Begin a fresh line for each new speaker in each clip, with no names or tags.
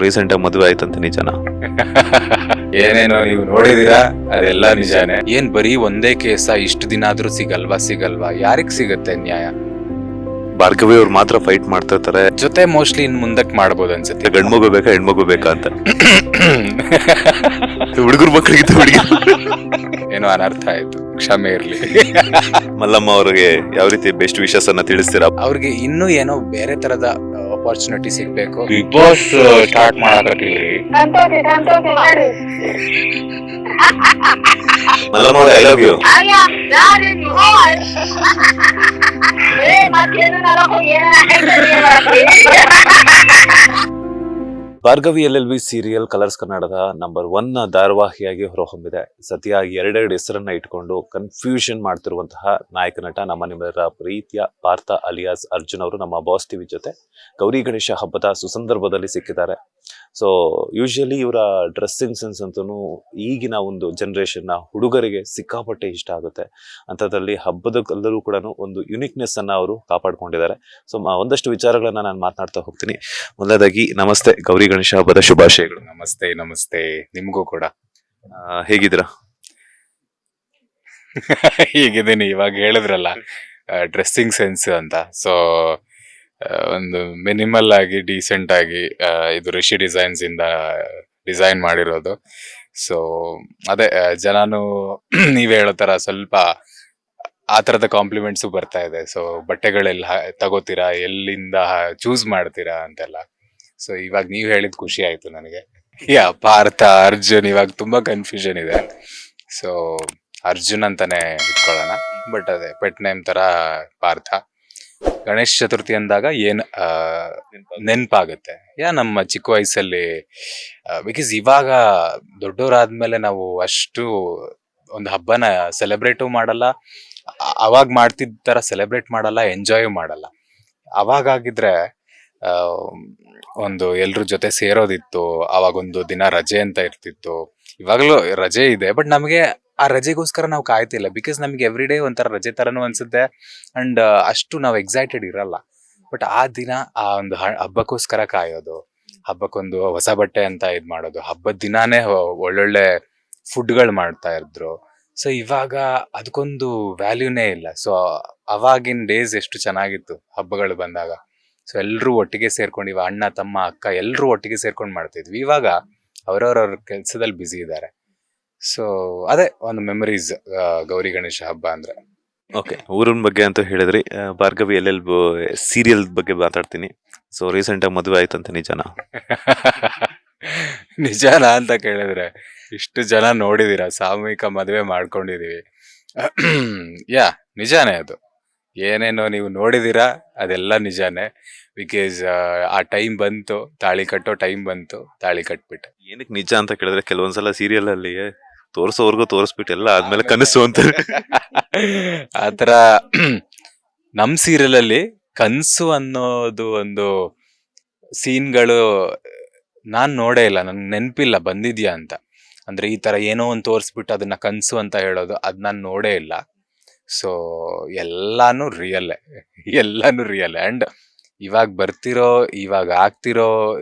Recent ಆಗಿ ಮದುವೆ ಆಯ್ತಂತೆ, ನಿಜನಾ?
ಏನೇನೋ ನೀವು ನೋಡಿದೀರಾ, ಅದೆಲ್ಲ ನಿಜಾನೇ. ಏನ್ ಬರೀ ಒಂದೇ ಕೇಸ ಇಷ್ಟು ದಿನ ಆದ್ರೂ ಸಿಗಲ್ವಾ? ಯಾರಿಗ್ ಸಿಗತ್ತೆ ನ್ಯಾಯ?
ಭಾರ್ಗವಿ ಅವ್ರು ಮಾತ್ರ ಫೈಟ್ ಮಾಡ್ತಾ ಇರ್ತಾರೆ.
ಜೊತೆ ಮೋಸ್ಟ್ಲಿ ಇನ್ ಮುಂದಕ್ಕೆ ಮಾಡ್ಬೋದು ಅನ್ಸುತ್ತೆ.
ಗಂಡ್ಮಗು ಬೇಕಾ ಹೆಣ್ಮಗು ಬೇಕಾ ಅಂತ. ಹುಡುಗರು ಮಕ್ಕಳಿಗಿಂತ ಹುಡುಗಿ
ಏನೋ ಅನರ್ಥ ಆಯ್ತು, ಕ್ಷಮೆ ಇರ್ಲಿ.
ಮಲ್ಲಮ್ಮ ಅವ್ರಿಗೆ ಯಾವ ರೀತಿ ಬೆಸ್ಟ್ ವಿಶಸ್ ಅನ್ನ ತಿಳಿಸ್ತೀರಾ?
ಅವ್ರಿಗೆ ಇನ್ನೂ ಏನೋ ಬೇರೆ ತರದ ಅಪಾರ್ಚುನಿಟಿ ಸಿಗ್ಬೇಕು.
ಬಿಗ್ ಬಾಸ್ ಸ್ಟಾರ್ಟ್ ಮಾಡಕತ್ತೀವಿ.
ಮಲ್ಲಮ್ಮ ಅವ್ರೆ, I love you. Bhargavi LLB serial Colors ಕನ್ನಡದ ನಂಬರ್ 1 ಧಾರಾವಾಹಿಯಾಗಿ ಹೊರಹೊಮ್ಮಿದೆ. ಸದ್ಯ ಎರಡೆರಡು ಹೆಸರನ್ನ ಇಟ್ಕೊಂಡು ಕನ್ಫ್ಯೂಷನ್ ಮಾಡ್ತಿರುವಂತಹ ನಾಯಕ ನಟ ನಮ್ಮ ನಿಮ್ಮೆಲ್ಲರ ಪ್ರೀತಿಯ ಪಾರ್ಥ ಅಲಿಯಾಸ್ ಅರ್ಜುನ್ ಅವರು ನಮ್ಮ ಬಾಸ್ ಟಿವಿ ಜೊತೆ ಗೌರಿ ಗಣೇಶ ಹಬ್ಬದ ಸುಸಂದರ್ಭದಲ್ಲಿ ಸಿಕ್ಕಿದ್ದಾರೆ. ಸೊ ಯೂಶಲಿ ಇವರ ಡ್ರೆಸ್ಸಿಂಗ್ ಸೆನ್ಸ್ ಅಂತೂ ಈಗಿನ ಒಂದು ಜನರೇಷನ್ ನ ಹುಡುಗರಿಗೆ ಸಿಕ್ಕಾಪಟ್ಟೆ ಇಷ್ಟ ಆಗುತ್ತೆ. ಅಂಥದ್ರಲ್ಲಿ ಹಬ್ಬದಲ್ಲೂ ಕೂಡ ಒಂದು ಯುನಿಕ್ನೆಸ್ ಅನ್ನ ಅವರು ಕಾಪಾಡ್ಕೊಂಡಿದ್ದಾರೆ. ಸೊ ಒಂದಷ್ಟು ವಿಚಾರಗಳನ್ನ ನಾನು ಮಾತನಾಡ್ತಾ ಹೋಗ್ತೀನಿ. ಮೊದಲದಾಗಿ ನಮಸ್ತೆ, ಗೌರಿ ಗಣೇಶ ಹಬ್ಬದ ಶುಭಾಶಯಗಳು.
ನಮಸ್ತೆ ನಿಮ್ಗೂ ಕೂಡ.
ಹೇಗಿದ್ದೀರಾ?
ಹೀಗಿದ್ದೀನಿ. ಇವಾಗ ಹೇಳಿದ್ರಲ್ಲ ಡ್ರೆಸ್ಸಿಂಗ್ ಸೆನ್ಸ್ ಅಂತ, ಸೊ ಒಂದು ಮಿನಿಮಲ್ ಆಗಿ ಡೀಸೆಂಟ್ ಆಗಿ ಇದು ರಿಷಿ ಡಿಸೈನ್ಸ್ ಇಂದ ಡಿಸೈನ್ ಮಾಡಿರೋದು. ಸೊ ಅದೇ ಜನನು ನೀವ್ ಹೇಳೋ ತರ ಸ್ವಲ್ಪ ಆ ತರದ ಕಾಂಪ್ಲಿಮೆಂಟ್ಸು ಬರ್ತಾ ಇದೆ. ಸೊ ಬಟ್ಟೆಗಳೆಲ್ಲ ತಗೋತೀರಾ, ಎಲ್ಲಿಂದ ಚೂಸ್ ಮಾಡ್ತೀರಾ ಅಂತೆಲ್ಲ. ಸೊ ಇವಾಗ ನೀವ್ ಹೇಳಿದ್ ಖುಷಿ ಆಯ್ತು ನನಗೆ. ಪಾರ್ಥ ಅರ್ಜುನ್, ಇವಾಗ ತುಂಬಾ ಕನ್ಫ್ಯೂಷನ್ ಇದೆ. ಸೊ ಅರ್ಜುನ್ ಅಂತಾನೆ ಇಟ್ಕೊಳ್ಳೋಣ, ಬಟ್ ಅದೇ ಪೆಟ್ ನೇಮ್ ತರ ಪಾರ್ಥ. ಗಣೇಶ ಚತುರ್ಥಿ ಅಂದಾಗ ಏನ್ ನೆನ್ಪಾಗುತ್ತೆ? ನಮ್ಮ ಚಿಕ್ಕ ವಯಸ್ಸಲ್ಲಿ, ಬಿಕಾಸ್ ಇವಾಗ ದೊಡ್ಡವರಾದ್ಮೇಲೆ ನಾವು ಅಷ್ಟು ಒಂದು ಹಬ್ಬನ ಸೆಲೆಬ್ರೇಟು ಮಾಡಲ್ಲ, ಅವಾಗ ಮಾಡ್ತಿದ್ದ ತರ ಸೆಲೆಬ್ರೇಟ್ ಮಾಡಲ್ಲ, ಎಂಜಾಯ್ ಮಾಡಲ್ಲ. ಅವಾಗಾಗಿದ್ರೆ ಒಂದು ಎಲ್ರ ಜೊತೆ ಸೇರೋದಿತ್ತು, ಅವಾಗೊಂದು ದಿನ ರಜೆ ಅಂತ ಇರ್ತಿತ್ತು. ಇವಾಗಲೂ ರಜೆ ಇದೆ, ಬಟ್ ನಮಗೆ ಆ ರಜೆಗೋಸ್ಕರ ನಾವು ಕಾಯ್ತಿಲ್ಲ, ಬಿಕಾಸ್ ನಮ್ಗೆ ಎವ್ರಿ ಡೇ ಒಂಥರ ರಜೆ ತರನು ಅನ್ಸುತ್ತೆ. ಅಂಡ್ ಅಷ್ಟು ನಾವು ಎಕ್ಸೈಟೆಡ್ ಇರಲ್ಲ. ಬಟ್ ಆ ದಿನ ಆ ಒಂದು ಹಬ್ಬಕ್ಕೋಸ್ಕರ ಕಾಯೋದು, ಹಬ್ಬಕ್ಕೊಂದು ಹೊಸ ಬಟ್ಟೆ ಅಂತ ಇದ್ ಮಾಡೋದು, ಹಬ್ಬದ ದಿನಾನೇ ಒಳ್ಳೊಳ್ಳೆ ಫುಡ್ಗಳು ಮಾಡ್ತಾ ಇದ್ರು. ಸೊ ಇವಾಗ ಅದಕ್ಕೊಂದು ವ್ಯಾಲ್ಯೂನೇ ಇಲ್ಲ. ಸೊ ಅವಾಗಿನ ಡೇಸ್ ಎಷ್ಟು ಚೆನ್ನಾಗಿತ್ತು ಹಬ್ಬಗಳು ಬಂದಾಗ. ಸೊ ಎಲ್ರೂ ಒಟ್ಟಿಗೆ ಸೇರ್ಕೊಂಡು, ಇವಾಗ ಅಣ್ಣ ತಮ್ಮ ಅಕ್ಕ ಎಲ್ರೂ ಒಟ್ಟಿಗೆ ಸೇರ್ಕೊಂಡು ಮಾಡ್ತಿದ್ವಿ. ಇವಾಗ ಅವ್ರವ್ರವ್ರ ಕೆಲ್ಸದಲ್ಲಿ ಬ್ಯುಸಿ ಇದ್ದಾರೆ. ಸೊ ಅದೇ ಒಂದು ಮೆಮರೀಸ್ ಗೌರಿ ಗಣೇಶ ಹಬ್ಬ ಅಂದ್ರೆ.
ಓಕೆ, ಊರಿನ ಬಗ್ಗೆ ಅಂತ ಹೇಳಿದ್ರಿ. ಭಾರ್ಗವಿ LLB ಸೀರಿಯಲ್ ಬಗ್ಗೆ ಮಾತಾಡ್ತೀನಿ. ಸೊ ರೀಸೆಂಟ್ ಆಗಿ ಮದುವೆ ಆಯ್ತಂತೆ, ನಿಜನಾ?
ನಿಜನಾ ಅಂತ ಕೇಳಿದ್ರೆ, ಇಷ್ಟು ಜನ ನೋಡಿದೀರಾ, ಸಾಮೂಹಿಕ ಮದುವೆ ಮಾಡ್ಕೊಂಡಿದೀವಿ. ನಿಜಾನೇ ಅದು. ಏನೇನೋ ನೀವು ನೋಡಿದೀರಾ, ಅದೆಲ್ಲ ನಿಜಾನೇ. ಬಿಕಾಸ್ ಆ ಟೈಮ್ ಬಂತು, ತಾಳಿ ಕಟ್ಟೋ ಟೈಮ್ ಬಂತು, ತಾಳಿ ಕಟ್ಬಿಟ್ಟೆ.
ಏನಕ್ಕೆ ನಿಜ ಅಂತ ಕೇಳಿದ್ರೆ, ಕೆಲವೊಂದ್ಸಲ ಸೀರಿಯಲ್ ಅಲ್ಲಿ ತೋರ್ಸೋವರ್ಗು ತೋರಿಸ್ಬಿಟ್ಟು ಎಲ್ಲ ಆದ್ಮೇಲೆ ಕನಸು ಅಂತ
ಆತರ ನಮ್ ಸೀರಿಯಲ್ ಅಲ್ಲಿ ಕನ್ಸು ಅನ್ನೋದು ಒಂದು ಸೀನ್ಗಳು ನಾನ್ ನೋಡೇ ಇಲ್ಲ, ನನ್ಗೆ ನೆನ್ಪಿಲ್ಲ ಬಂದಿದ್ಯಾ ಅಂತ. ಅಂದ್ರೆ ಈ ತರ ಏನೋ ಒಂದು ತೋರಿಸ್ಬಿಟ್ಟು ಅದನ್ನ ಕನ್ಸು ಅಂತ ಹೇಳೋದು, ಅದ್ ನಾನ್ ನೋಡೇ ಇಲ್ಲ. ಸೊ ಎಲ್ಲಾನು ರಿಯಲ್. ಅಂಡ್ ಇವಾಗ ಬರ್ತಿರೋ, ಇವಾಗ ಆಗ್ತಿರೋ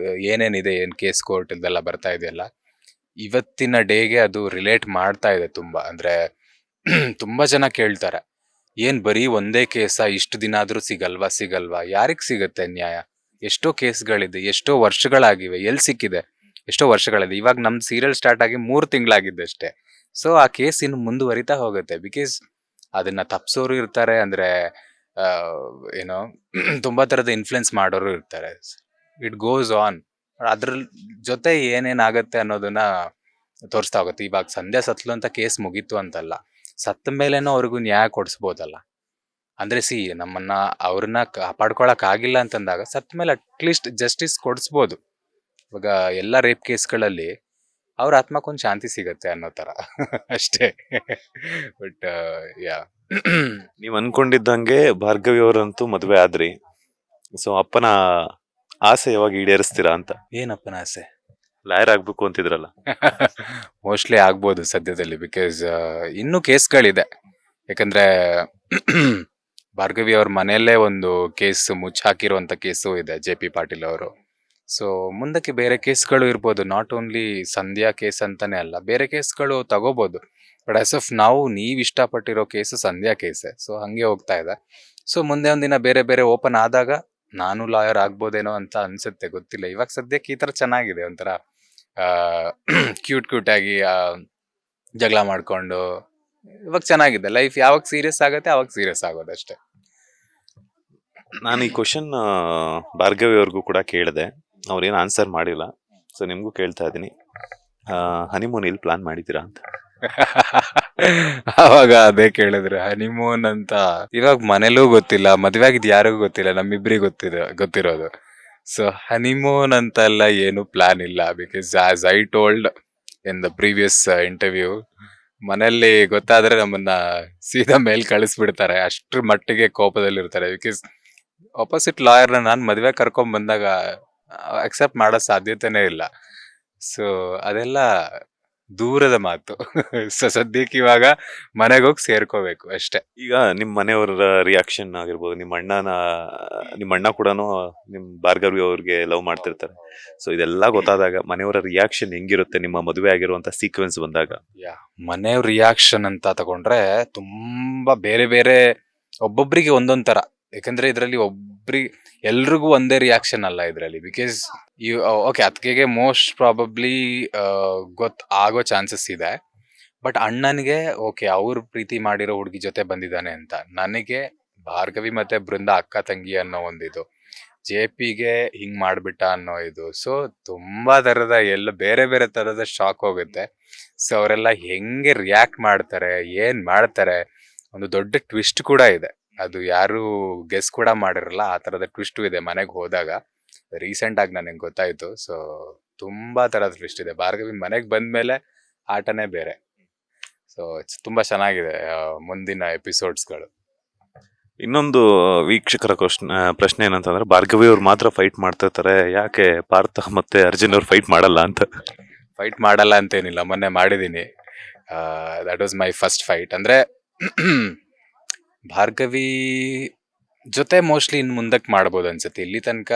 ಏನೇನಿದೆ, ಏನ್ ಕೇಸ್ ಕೋರ್ಟ್ ಇದೆಲ್ಲ ಬರ್ತಾ ಇದೆಯಲ್ಲ, ಇವತ್ತಿನ ಡೇಗೆ ಅದು ರಿಲೇಟ್ ಮಾಡ್ತಾ ಇದೆ ತುಂಬಾ. ಅಂದ್ರೆ ತುಂಬಾ ಜನ ಕೇಳ್ತಾರೆ, ಏನ್ ಬರೀ ಒಂದೇ ಕೇಸ ಇಷ್ಟು ದಿನ ಆದ್ರೂ ಸಿಗಲ್ವಾ? ಯಾರಿಗ್ ಸಿಗತ್ತೆ ನ್ಯಾಯ? ಎಷ್ಟೋ ಕೇಸ್ಗಳಿದೆ, ಎಷ್ಟೋ ವರ್ಷಗಳಾಗಿವೆ, ಎಲ್ಲಿ ಸಿಕ್ಕಿದೆ? ಎಷ್ಟೋ ವರ್ಷಗಳಿದೆ. ಇವಾಗ ನಮ್ದು ಸೀರಿಯಲ್ ಸ್ಟಾರ್ಟ್ ಆಗಿ 3 ತಿಂಗಳಾಗಿದ್ದೆ ಅಷ್ಟೇ. ಸೊ ಆ ಕೇಸ್ ಇನ್ನು ಮುಂದುವರಿತಾ ಹೋಗುತ್ತೆ, ಬಿಕಾಸ್ ಅದನ್ನ ತಪ್ಸೋರು ಇರ್ತಾರೆ, ಅಂದ್ರೆ ಏನೋ ತುಂಬಾ ತರದ ಇನ್ಫ್ಲುಯೆನ್ಸ್ ಮಾಡೋರು ಇರ್ತಾರೆ. It goes on. ಅದ್ರ ಜೊತೆ ಏನೇನಾಗತ್ತೆ ಅನ್ನೋದನ್ನ ತೋರಿಸ್ತಾ ಹೋಗುತ್ತೆ. ಇವಾಗ ಸಂಧ್ಯಾ ಸತ್ಲು ಅಂತ ಕೇಸ್ ಮುಗೀತು ಅಂತಲ್ಲ, ಸತ್ತ ಮೇಲೇನೋ ಅವ್ರಿಗೂ ನ್ಯಾಯ ಕೊಡಿಸ್ಬೋದಲ್ಲ. ಅಂದ್ರೆ ಅವ್ರನ್ನ ಕಾಪಾಡ್ಕೊಳಕ್ ಆಗಿಲ್ಲ ಅಂತಂದಾಗ ಸತ್ತ ಮೇಲೆ ಅಟ್ಲೀಸ್ಟ್ ಜಸ್ಟಿಸ್ ಕೊಡಿಸ್ಬೋದು. ಇವಾಗ ಎಲ್ಲ ರೇಪ್ ಕೇಸ್ಗಳಲ್ಲಿ ಅವ್ರ ಆತ್ಮಕ್ಕೊಂದು ಶಾಂತಿ ಸಿಗತ್ತೆ ಅನ್ನೋ ತರ ಅಷ್ಟೇ. ಬಟ್
ನೀವ್ ಅನ್ಕೊಂಡಿದ್ದಂಗೆ ಭಾರ್ಗವಿ ಅವರಂತೂ ಮದ್ವೆ ಆದ್ರಿ. ಸೊ ಅಪ್ಪನ ಆಸೆ ಯಾವಾಗ ಈಡೇರಿಸ್ತೀರಾ ಅಂತ?
ಏನಪ್ಪನ ಆಸೆ?
ಲಾಯರ್ ಆಗ್ಬೇಕು ಅಂತಿದ್ರಲ್ಲ.
ಮೋಸ್ಟ್ಲಿ ಆಗ್ಬೋದು ಸದ್ಯದಲ್ಲಿ, ಬಿಕಾಸ್ ಇನ್ನೂ ಕೇಸ್ಗಳಿದೆ. ಯಾಕಂದ್ರೆ ಭಾರ್ಗವಿ ಅವ್ರ ಮನೆಯಲ್ಲೇ ಒಂದು ಕೇಸ್ ಮುಚ್ಚಾಕಿರುವಂತ ಕೇಸು ಇದೆ, JP ಪಾಟೀಲ್ ಅವರು. ಸೊ ಮುಂದಕ್ಕೆ ಬೇರೆ ಕೇಸ್ಗಳು ಇರ್ಬೋದು, ನಾಟ್ ಓನ್ಲಿ ಸಂಧ್ಯಾ ಕೇಸ್ ಅಂತಾನೆ ಅಲ್ಲ, ಬೇರೆ ಕೇಸ್ಗಳು ತಗೋಬಹುದು. ಬಟ್ ಆಸ್ ಆಫ್ ನಾವು ನೀವ್ ಇಷ್ಟಪಟ್ಟಿರೋ ಕೇಸು ಸಂಧ್ಯಾ ಕೇಸೆ, ಸೊ ಹಂಗೆ ಹೋಗ್ತಾ ಇದೆ. ಸೊ ಮುಂದೆ ಒಂದಿನ ಬೇರೆ ಬೇರೆ ಓಪನ್ ಆದಾಗ ನಾನು ಲಾಯರ್ ಆಗ್ಬೋದೇನೋ ಅಂತ ಅನ್ಸುತ್ತೆ, ಗೊತ್ತಿಲ್ಲ. ಇವಾಗ ಸದ್ಯಕ್ಕೆ ಈ ತರ ಚೆನ್ನಾಗಿದೆ, ಒಂಥರ ಕ್ಯೂಟ್ ಆಗಿ ಜಗಳ ಮಾಡ್ಕೊಂಡು ಇವಾಗ ಚೆನ್ನಾಗಿದೆ ಲೈಫ್. ಯಾವಾಗ ಸೀರಿಯಸ್ ಆಗತ್ತೆ ಅವಾಗ ಸೀರಿಯಸ್ ಆಗೋದಷ್ಟೇ.
ನಾನು ಈ ಕ್ವಶನ್ ಭಾರ್ಗವಿ ಅವ್ರಿಗೂ ಕೂಡ ಕೇಳಿದೆ, ಅವ್ರೇನು ಆನ್ಸರ್ ಮಾಡಿಲ್ಲ. ಸೊ ನಿಮ್ಗೂ ಕೇಳ್ತಾ ಇದ್ದೀನಿ, ಹನಿಮೂನ್ ಇಲ್ಲಿ ಪ್ಲಾನ್ ಮಾಡಿದ್ದೀರಾ ಅಂತ.
ಅವಾಗ ಅದೇ ಕೇಳಿದ್ರು ಹನಿಮೂನ್ ಅಂತ. ಇವಾಗ ಮನೇಲೂ ಗೊತ್ತಿಲ್ಲ, ಮದ್ವೆ ಆಗಿದ್ ಯಾರಿಗೂ ಗೊತ್ತಿಲ್ಲ, ನಮ್ಮಿಬ್ರಿಗೆ ಗೊತ್ತಿರೋದು. ಸೊ ಹನಿಮೂನ್ ಅಂತೆಲ್ಲ ಏನು ಪ್ಲಾನ್ ಇಲ್ಲ. Because as I told in the previous interview, ಮನೆಯಲ್ಲಿ ಗೊತ್ತಾದ್ರೆ ನಮ್ಮನ್ನ ಸೀದಾ ಮೇಲ್ ಕಳಿಸ್ಬಿಡ್ತಾರೆ, ಅಷ್ಟ್ರ ಮಟ್ಟಿಗೆ ಕೋಪದಲ್ಲಿರ್ತಾರೆ. ಬಿಕಾಸ್ ಆಪೋಸಿಟ್ ಲಾಯರ್ನ ನಾನು ಮದ್ವೆ ಕರ್ಕೊಂಡ್ ಬಂದಾಗ ಅಕ್ಸೆಪ್ಟ್ ಮಾಡೋ ಸಾಧ್ಯತೆನೇ ಇಲ್ಲ. ಸೊ ಅದೆಲ್ಲ ದೂರದ ಮಾತು. ಸೊ ಸದ್ಯಕ್ಕೆ ಇವಾಗ ಮನೆಗೆ ಹೋಗಿ ಸೇರ್ಕೋಬೇಕು ಅಷ್ಟೇ.
ಈಗ ನಿಮ್ಮ ಮನೆಯವರ ರಿಯಾಕ್ಷನ್ ಆಗಿರ್ಬೋದು, ನಿಮ್ಮ ಅಣ್ಣ ಕೂಡ ನಿಮ್ ಭಾರ್ಗವಿ ಅವ್ರಿಗೆ ಲವ್ ಮಾಡ್ತಿರ್ತಾರೆ. ಸೊ ಇದೆಲ್ಲ ಗೊತ್ತಾದಾಗ ಮನೆಯವರ ರಿಯಾಕ್ಷನ್ ಹೆಂಗಿರುತ್ತೆ ನಿಮ್ಮ ಮದುವೆ ಆಗಿರುವಂತ ಸೀಕ್ವೆನ್ಸ್ ಬಂದಾಗ?
ಮನೆಯವ್ರ ರಿಯಾಕ್ಷನ್ ಅಂತ ತಗೊಂಡ್ರೆ ತುಂಬಾ ಬೇರೆ ಬೇರೆ, ಒಬ್ಬೊಬ್ರಿಗೆ ಒಂದೊಂದ್ ತರ. ಯಾಕಂದ್ರೆ ಇದ್ರಲ್ಲಿ ಎಲ್ರಿಗೂ ಒಂದೇ ರಿಯಾಕ್ಷನ್ ಅಲ್ಲ ಇದ್ರಲ್ಲಿ. ಬಿಕಾಸ್ ಓಕೆ, ಅತ್ತಿಗೆಗೆ ಮೋಸ್ಟ್ ಪ್ರಾಬಬ್ಲಿ ಆಗೋ ಚಾನ್ಸಸ್ ಇದೆ. ಬಟ್ ಅಣ್ಣನಿಗೆ ಓಕೆ, ಅವ್ರು ಪ್ರೀತಿ ಮಾಡಿರೋ ಹುಡುಗಿ ಜೊತೆ ಬಂದಿದ್ದಾನೆ ಅಂತ. ನನಗೆ ಭಾರ್ಗವಿ ಮತ್ತೆ ಬೃಂದ ಅಕ್ಕ ತಂಗಿ ಅನ್ನೋ ಒಂದಿದು, JPಗೆ ಹಿಂಗ್ ಮಾಡ್ಬಿಟ್ಟ ಅನ್ನೋ ಇದು. ಸೊ ತುಂಬಾ ತರದ ಎಲ್ಲ ಬೇರೆ ಬೇರೆ ತರದ ಶಾಕ್ ಹೋಗುತ್ತೆ. ಸೊ ಅವರೆಲ್ಲ ಹೆಂಗೆ ರಿಯಾಕ್ಟ್ ಮಾಡ್ತಾರೆ, ಏನ್ ಮಾಡ್ತಾರೆ, ಒಂದು ದೊಡ್ಡ ಟ್ವಿಸ್ಟ್ ಕೂಡ ಇದೆ. ಅದು ಯಾರು ಗೆಸ್ ಕೂಡ ಮಾಡಿರಲ್ಲ, ಆ ತರದ ಟ್ವಿಸ್ಟ್ ಇದೆ ಮನೆಗೆ ಹೋದಾಗ. ರೀಸೆಂಟ್ ಆಗಿ ನನಗೆ ಗೊತ್ತಾಯ್ತು. ಸೊ ತುಂಬಾ ತರದ ಟ್ವಿಸ್ಟ್ ಇದೆ. ಭಾರ್ಗವಿ ಮನೆಗೆ ಬಂದ್ಮೇಲೆ ಆಟನೇ ಬೇರೆ. ಸೊ ತುಂಬಾ ಚೆನ್ನಾಗಿದೆ ಮುಂದಿನ ಎಪಿಸೋಡ್ಸ್ಗಳು.
ಇನ್ನೊಂದು ವೀಕ್ಷಕರ ಪ್ರಶ್ನೆ ಏನಂತಂದ್ರೆ, ಭಾರ್ಗವಿ ಅವ್ರು ಮಾತ್ರ ಫೈಟ್ ಮಾಡ್ತಿರ್ತಾರೆ, ಯಾಕೆ ಪಾರ್ಥ ಮತ್ತೆ ಅರ್ಜುನ್ ಅವ್ರು ಫೈಟ್ ಮಾಡಲ್ಲ ಅಂತ?
ಫೈಟ್ ಮಾಡಲ್ಲ ಅಂತೇನಿಲ್ಲ, ಮೊನ್ನೆ ಮಾಡಿದೀನಿ. That was my first fight. ಅಂದ್ರೆ ಭಾರ್ಗವಿ ಜೊತೆ ಮೋಸ್ಟ್ಲಿ ಇನ್ ಮುಂದಕ್ಕೆ ಮಾಡ್ಬೋದು ಅನ್ಸುತ್ತೆ. ಇಲ್ಲಿ ತನಕ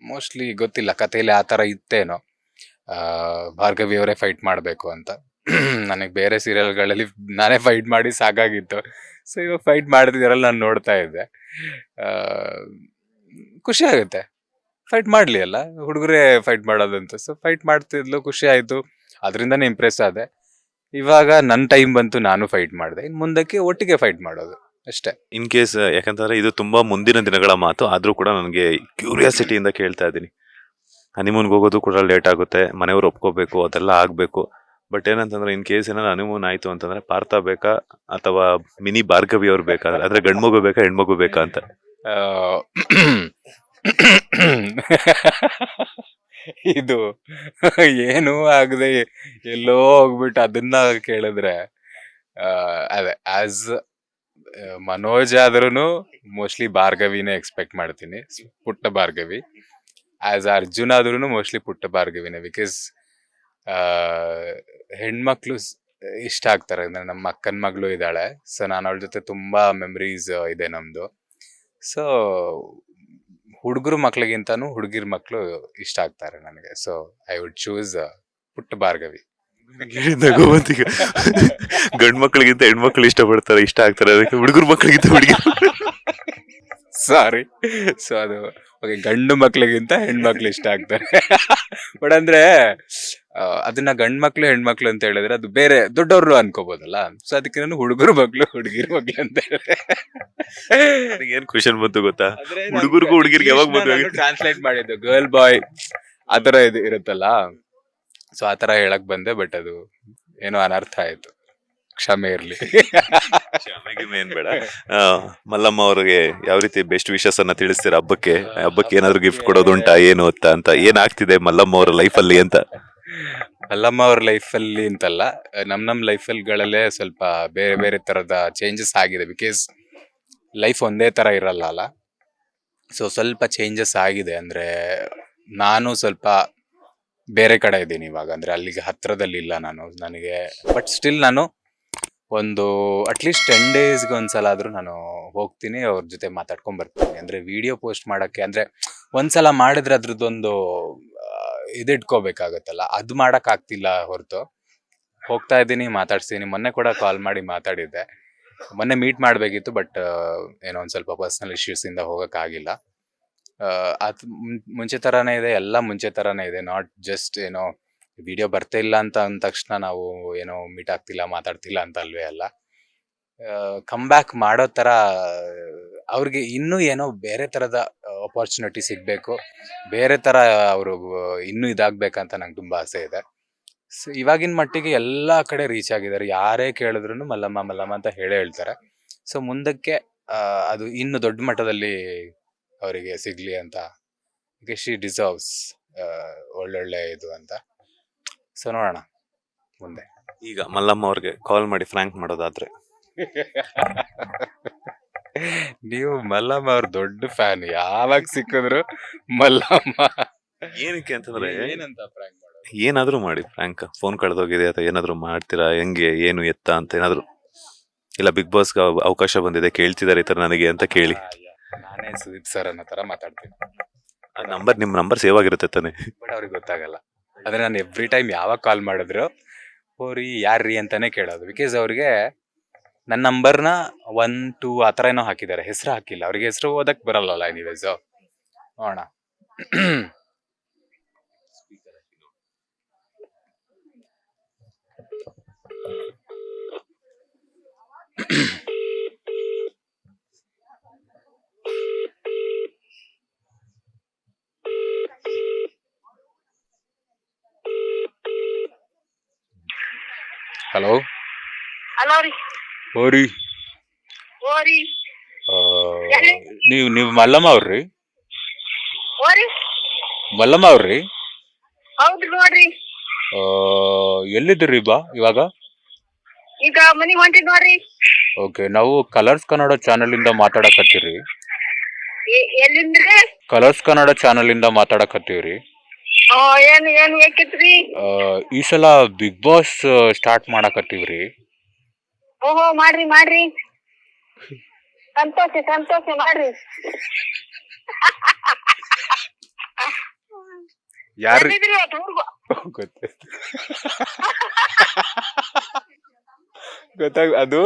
ಮೋಸ್ಟ್ಲಿ ಗೊತ್ತಿಲ್ಲ, ಕಥೆಯಲ್ಲಿ ಆ ತರ ಇತ್ತೇನೋ ಭಾರ್ಗವಿ ಅವರೇ ಫೈಟ್ ಮಾಡ್ಬೇಕು ಅಂತ. ನನಗೆ ಬೇರೆ ಸೀರಿಯಲ್ಗಳಲ್ಲಿ ನಾನೇ ಫೈಟ್ ಮಾಡಿ ಸಾಕಾಗಿತ್ತು. ಸೊ ಇವಾಗ ಫೈಟ್ ಮಾಡ್ತಿದಾರಲ್ಲ, ನಾನು ನೋಡ್ತಾ ಇದ್ದೆ, ಖುಷಿ ಆಗುತ್ತೆ. ಫೈಟ್ ಮಾಡ್ಲಿ ಅಲ್ಲ, ಹುಡುಗರೇ ಫೈಟ್ ಮಾಡೋದಂತ. ಸೊ ಫೈಟ್ ಮಾಡ್ತಿದ್ಲು, ಖುಷಿ ಆಯ್ತು, ಅದರಿಂದನೇ ಇಂಪ್ರೆಸ್ ಆದೆ. ಇವಾಗ ನನ್ನ ಟೈಮ್ ಬಂತು, ನಾನು ಫೈಟ್ ಮಾಡಿದೆ. ಇನ್ ಮುಂದಕ್ಕೆ ಒಟ್ಟಿಗೆ ಫೈಟ್ ಮಾಡೋದು ಅಷ್ಟೇ.
ಇನ್ ಕೇಸ್, ಯಾಕಂತಂದ್ರೆ ಇದು ತುಂಬಾ ಮುಂದಿನ ದಿನಗಳ ಮಾತು, ಆದ್ರೂ ಕೂಡ ನನಗೆ ಕ್ಯೂರಿಯಾಸಿಟಿಯಿಂದ ಕೇಳ್ತಾ ಇದ್ದೀನಿ. ಹನಿಮೂನ್ಗೆ ಹೋಗೋದು ಕೂಡ ಲೇಟ್ ಆಗುತ್ತೆ, ಮನೆಯವ್ರು ಒಪ್ಕೋಬೇಕು, ಅದೆಲ್ಲ ಆಗ್ಬೇಕು. ಬಟ್ ಏನಂತಂದ್ರೆ, ಇನ್ ಕೇಸ್ ಏನಾದ್ರು ಹನಿಮೂನ್ ಆಯ್ತು ಅಂತಂದ್ರೆ ಪಾರ್ಥ ಬೇಕಾ ಅಥವಾ ಮಿನಿ ಭಾರ್ಗವಿ ಅವ್ರು ಬೇಕಾ? ಆದ್ರೆ ಗಂಡ್ಮಗು ಬೇಕಾ ಹೆಣ್ಮಗು ಬೇಕಾ ಅಂತ?
ಇದು ಏನೂ ಆಗದೆ ಎಲ್ಲೋ ಹೋಗ್ಬಿಟ್ಟು ಅದನ್ನ ಕೇಳಿದ್ರೆ, ಅದೇ ಆಸ್ ಮನೋಜ್ ಆದ್ರೂ ಮೋಸ್ಟ್ಲಿ ಭಾರ್ಗವಿನೇ ಎಕ್ಸ್ಪೆಕ್ಟ್ ಮಾಡ್ತೀನಿ, ಪುಟ್ಟ ಭಾರ್ಗವಿ. ಆಸ್ ಅರ್ಜುನ್ ಆದ್ರೂ ಮೋಸ್ಟ್ಲಿ ಪುಟ್ಟ ಭಾರ್ಗವಿನೇ. ಬಿಕಾಸ್ ಹೆಣ್ಮಕ್ಳು ಇಷ್ಟ ಆಗ್ತಾರೆ. ಅಂದ್ರೆ ನಮ್ಮ ಅಕ್ಕನ ಮಗಳು ಇದ್ದಾಳೆ, ಸೊ ನಾನು ಅವಳ ಜೊತೆ ತುಂಬಾ ಮೆಮರೀಸ್ ಇದೆ ನಮ್ದು. ಸೊ ಹುಡುಗರು ಮಕ್ಳಿಗಿಂತಾನು ಹುಡುಗಿರ್ ಮಕ್ಳು ಇಷ್ಟ ಆಗ್ತಾರೆ ನನಗೆ. ಸೊ ಐ ವುಡ್ ಚೂಸ್ ಪುಟ್ಟ ಭಾರ್ಗವಿ.
ಗಂಡ್ ಮಕ್ಳಿಗಿಂತ ಹೆಣ್ಮಕ್ಳು ಇಷ್ಟ ಆಗ್ತಾರೆ, ಅದಕ್ಕೆ ಹುಡುಗರು ಮಕ್ಳಿಗಿಂತ ಹುಡುಗಿ.
ಸಾರಿ. ಸೊ ಅದು ಗಂಡು ಮಕ್ಳಿಗಿಂತ ಹೆಣ್ಮಕ್ಳು ಇಷ್ಟ ಆಗ್ತಾರೆ. ಬಟ್ ಅಂದ್ರೆ ಅದನ್ನ ಗಂಡ್ ಮಕ್ಳು ಹೆಣ್ಮಕ್ಳು ಅಂತ ಹೇಳಿದ್ರೆ ಅದು ಬೇರೆ ದೊಡ್ಡವ್ರು ಅನ್ಕೋಬಹುದಲ್ಲ. ಸೊ ಅದಕ್ಕೆ ನಾನು ಹುಡುಗರು ಮಕ್ಳು ಹುಡುಗಿರ್ ಮಕ್ಳು ಅಂತ ಹೇಳಿದ್ರೆ
ಏನ್ ಕ್ವಶನ್ ಬಂತು ಗೊತ್ತಾ? ಹುಡುಗರಿಗೂ ಹುಡುಗಿರ್ಗೆ ಯಾವಾಗ ಮದುವೆ
ಟ್ರಾನ್ಸ್ಲೇಟ್ ಮಾಡಿದ್ದು ಗರ್ಲ್ ಬಾಯ್ ಆತರ ಇದು ಇರುತ್ತಲ್ಲ, ಸೊ ಆತರ ಹೇಳಕ್ ಬಂದೆ. ಬಟ್ ಅದು ಏನೋ ಅನರ್ಥ ಆಯ್ತು, ಕ್ಷಮೆ ಇರ್ಲಿ.
ಏನ್ ಬೇಡ. ಮಲ್ಲಮ್ಮ ಅವ್ರಿಗೆ ಯಾವ ರೀತಿ ಬೆಸ್ಟ್ ವಿಶಸ್ ಅನ್ನ ತಿಳಿಸ್ತೀರ ಹಬ್ಬಕ್ಕೆ ಏನಾದ್ರು ಗಿಫ್ಟ್ ಕೊಡೋದುಂಟಾ ಏನು ಅಂತ ಏನಾಗ್ತಿದೆ ಮಲ್ಲಮ್ಮ ಅವ್ರ ಲೈಫ್ ಅಲ್ಲಿ ಅಂತ?
ಮಲ್ಲಮ್ಮ ಅವ್ರ ಲೈಫ್ ಅಲ್ಲಿ ಅಂತಲ್ಲ, ನಮ್ ಲೈಫಲ್ಗಳಲ್ಲೇ ಸ್ವಲ್ಪ ಬೇರೆ ಬೇರೆ ತರದ ಚೇಂಜಸ್ ಆಗಿದೆ. ಬಿಕಾಸ್ ಲೈಫ್ ಒಂದೇ ತರ ಇರಲ್ಲ ಅಲ್ಲ. ಸೊ ಸ್ವಲ್ಪ ಚೇಂಜಸ್ ಆಗಿದೆ. ಅಂದ್ರೆ ನಾನು ಸ್ವಲ್ಪ ಬೇರೆ ಕಡೆ ಇದ್ದೀನಿ ಇವಾಗ. ಅಂದ್ರೆ ಅಲ್ಲಿಗೆ ಹತ್ರದಲ್ಲಿ ಇಲ್ಲ ನಾನು, ನನಗೆ. ಬಟ್ ಸ್ಟಿಲ್ ನಾನು ಒಂದು ಅಟ್ಲೀಸ್ಟ್ 10 ಡೇಸ್ಗೆ ಒಂದ್ಸಲ ಆದ್ರೂ ನಾನು ಹೋಗ್ತೀನಿ, ಅವ್ರ ಜೊತೆ ಮಾತಾಡ್ಕೊಂಡ್ ಬರ್ತೀನಿ. ಅಂದ್ರೆ ವಿಡಿಯೋ ಪೋಸ್ಟ್ ಮಾಡಕ್ಕೆ ಅಂದ್ರೆ ಒಂದ್ಸಲ ಮಾಡಿದ್ರೆ ಅದ್ರದ್ದೊಂದು ಇದಿಟ್ಕೋಬೇಕಾಗತ್ತಲ್ಲ, ಅದು ಮಾಡಕ್ ಆಗ್ತಿಲ್ಲ ಹೊರತು ಹೋಗ್ತಾ ಇದ್ದೀನಿ, ಮಾತಾಡ್ಸ್ತೀನಿ. ಮೊನ್ನೆ ಕೂಡ ಕಾಲ್ ಮಾಡಿ ಮಾತಾಡಿದ್ದೆ. ಮೊನ್ನೆ ಮೀಟ್ ಮಾಡ್ಬೇಕಿತ್ತು, ಬಟ್ ಏನೋ ಒಂದ್ ಸ್ವಲ್ಪ ಪರ್ಸನಲ್ ಇಶ್ಯೂಸ್ ಇಂದ ಹೋಗಕ್ ಆಗಿಲ್ಲ. ಅದ್ ಮುಂಚೆ ತರಾನೇ ಇದೆ, ಎಲ್ಲ ಮುಂಚೆ ತರಾನೇ ಇದೆ. ನಾಟ್ ಜಸ್ಟ್ ಏನೋ ವಿಡಿಯೋ ಬರ್ತಾ ಇಲ್ಲ ಅಂತ ಅಂದ ತಕ್ಷಣ ನಾವು ಏನೋ ಮೀಟ್ ಆಗ್ತಿಲ್ಲ, ಮಾತಾಡ್ತಿಲ್ಲ ಅಂತ ಅಲ್ವೇ ಅಲ್ಲ. ಕಮ್ ಬ್ಯಾಕ್ ಮಾಡೋ ತರ ಅವ್ರಿಗೆ ಇನ್ನೂ ಏನೋ ಬೇರೆ ತರದ ಅಪಾರ್ಚುನಿಟಿ ಸಿಗ್ಬೇಕು, ಬೇರೆ ತರ ಅವರು ಇನ್ನೂ ಇದಾಗ್ಬೇಕಂತ ನಂಗೆ ತುಂಬಾ ಆಸೆ ಇದೆ. ಸೊ ಇವಾಗಿನ ಮಟ್ಟಿಗೆ ಎಲ್ಲಾ ಕಡೆ ರೀಚ್ ಆಗಿದ್ದಾರೆ. ಯಾರೇ ಕೇಳಿದ್ರು ಮಲ್ಲಮ್ಮ ಮಲ್ಲಮ್ಮ ಅಂತ ಹೇಳ್ತಾರೆ. ಸೊ ಮುಂದಕ್ಕೆ ಅದು ಇನ್ನು ದೊಡ್ಡ ಮಟ್ಟದಲ್ಲಿ ಅವರಿಗೆ ಸಿಗ್ಲಿ ಅಂತ, ಶಿ ಡಿಸರ್ವ್ಸ್ ಒಳ್ಳೊಳ್ಳೆ ಇದು ಅಂತ. ಸೊ ನೋಡೋಣ ಮುಂದೆ.
ಈಗ ಮಲ್ಲಮ್ಮ ಅವ್ರಿಗೆ ಕಾಲ್ ಮಾಡಿ ಫ್ರಾಂಕ್ ಮಾಡೋದಾದ್ರೆ
ನೀವು ಮಲ್ಲಮ್ಮ ಅವ್ರ ದೊಡ್ಡ ಫ್ಯಾನ್, ಯಾವಾಗ ಸಿಕ್ಕಿದ್ರು ಮಲ್ಲಮ್ಮ.
ಏನಕ್ಕೆ ಅಂತಂದ್ರೆ
ಏನಂತ ಪ್ರ್ಯಾಂಕ್ ಮಾಡೋದು?
ಏನಾದ್ರೂ ಮಾಡಿ ಫ್ರಾಂಕ್. ಫೋನ್ ಕಳೆದೋಗಿದೆ ಅಥವಾ ಏನಾದ್ರು ಮಾಡ್ತೀರಾ, ಹೆಂಗೆ ಏನು ಎತ್ತ ಅಂತ ಏನಾದ್ರು, ಇಲ್ಲ ಬಿಗ್ ಬಾಸ್ಗೆ ಅವಕಾಶ ಬಂದಿದೆ ಕೇಳ್ತಿದ್ದಾರೆ ಈ ತರ ನನಗೆ ಅಂತ ಕೇಳಿ.
ನಾನೇ ಸುದೀಪ್ ಸರ್ ಅನ್ನೋ ತರ ಮಾತಾಡ್ತೀನಿ.
ನಿಮ್ ನಂಬರ್ ಸೇವ್ ಆಗಿರುತ್ತೆ ತಾನೆ?
ಬಟ್ ಅವ್ರಿಗೆ ಗೊತ್ತಾಗಲ್ಲ. ಆದ್ರೆ ನಾನು ಎವ್ರಿ ಟೈಮ್ ಯಾವಾಗ ಕಾಲ್ ಮಾಡಿದ್ರು ಹೋರಿ ಯಾರ್ರೀ ಅಂತಾನೆ ಕೇಳೋದು. ಬಿಕಾಸ್ ಅವ್ರಿಗೆ ನನ್ನ ನಂಬರ್ನ 1, 2 ಆ ಥರ ಏನೋ ಹಾಕಿದ್ದಾರೆ, ಹೆಸರು ಹಾಕಿಲ್ಲ. ಅವ್ರಿಗೆ ಹೆಸರು ಓದಕ್ ಬರಲ್ಲಲ್ಲ. ಎನಿವೇಸ್ ನೋಡೋಣ. ಹಲೋ
ಹಲೋ ರೀ.
ಹೋರಿ,
ಓರಿ
ನೀವು ಮಲ್ಲಮ್ಮ ಅವ್ರಿ?
ಓರಿ
ಮಲ್ಲಮ್ಮ ಅವ್ರಿ?
ಹೌದ್ರಿ ನೋಡ್ರಿ.
ಎಲ್ಲಿದ್ದೀರಿ ಬಾ ಇವಾಗ?
ಈಗ ಮನಿಗ್ ಹೊಂಟಿದ್ ನೋಡ್ರಿ.
ಓಕೆ, ನಾವು ಕಲರ್ಸ್ ಕನ್ನಡ ಚಾನೆಲ್ ಇಂದ ಮಾತಾಡಕತ್ತೀರಿ.
ಎಲ್ಲಿಂದ್ರಿ?
ಕಲರ್ಸ್ ಕನ್ನಡ ಚಾನೆಲ್ ಇಂದ ಮಾತಾಡಕತ್ತೀವ್ರಿ.
ಏನ್ ಏನ್ ಬೇಕಿತ್ರಿ?
ಈ ಸಲ ಬಿಗ್ ಬಾಸ್ ಸ್ಟಾರ್ಟ್ ಮಾಡಕತ್ತೀವ್ರಿ.
ಓಹೋ, ಮಾಡ್ರಿ ಮಾಡ್ರಿ, ಸಂತೋಷ ಸಂತೋಷ, ಮಾಡ್ರಿ.
ಯಾರು
ಎಲ್ಲಿದ್ರಿ ಇವತ್ತು ಊರ್ಗ್?
ಗೊತ್ತಾಗ ಅದು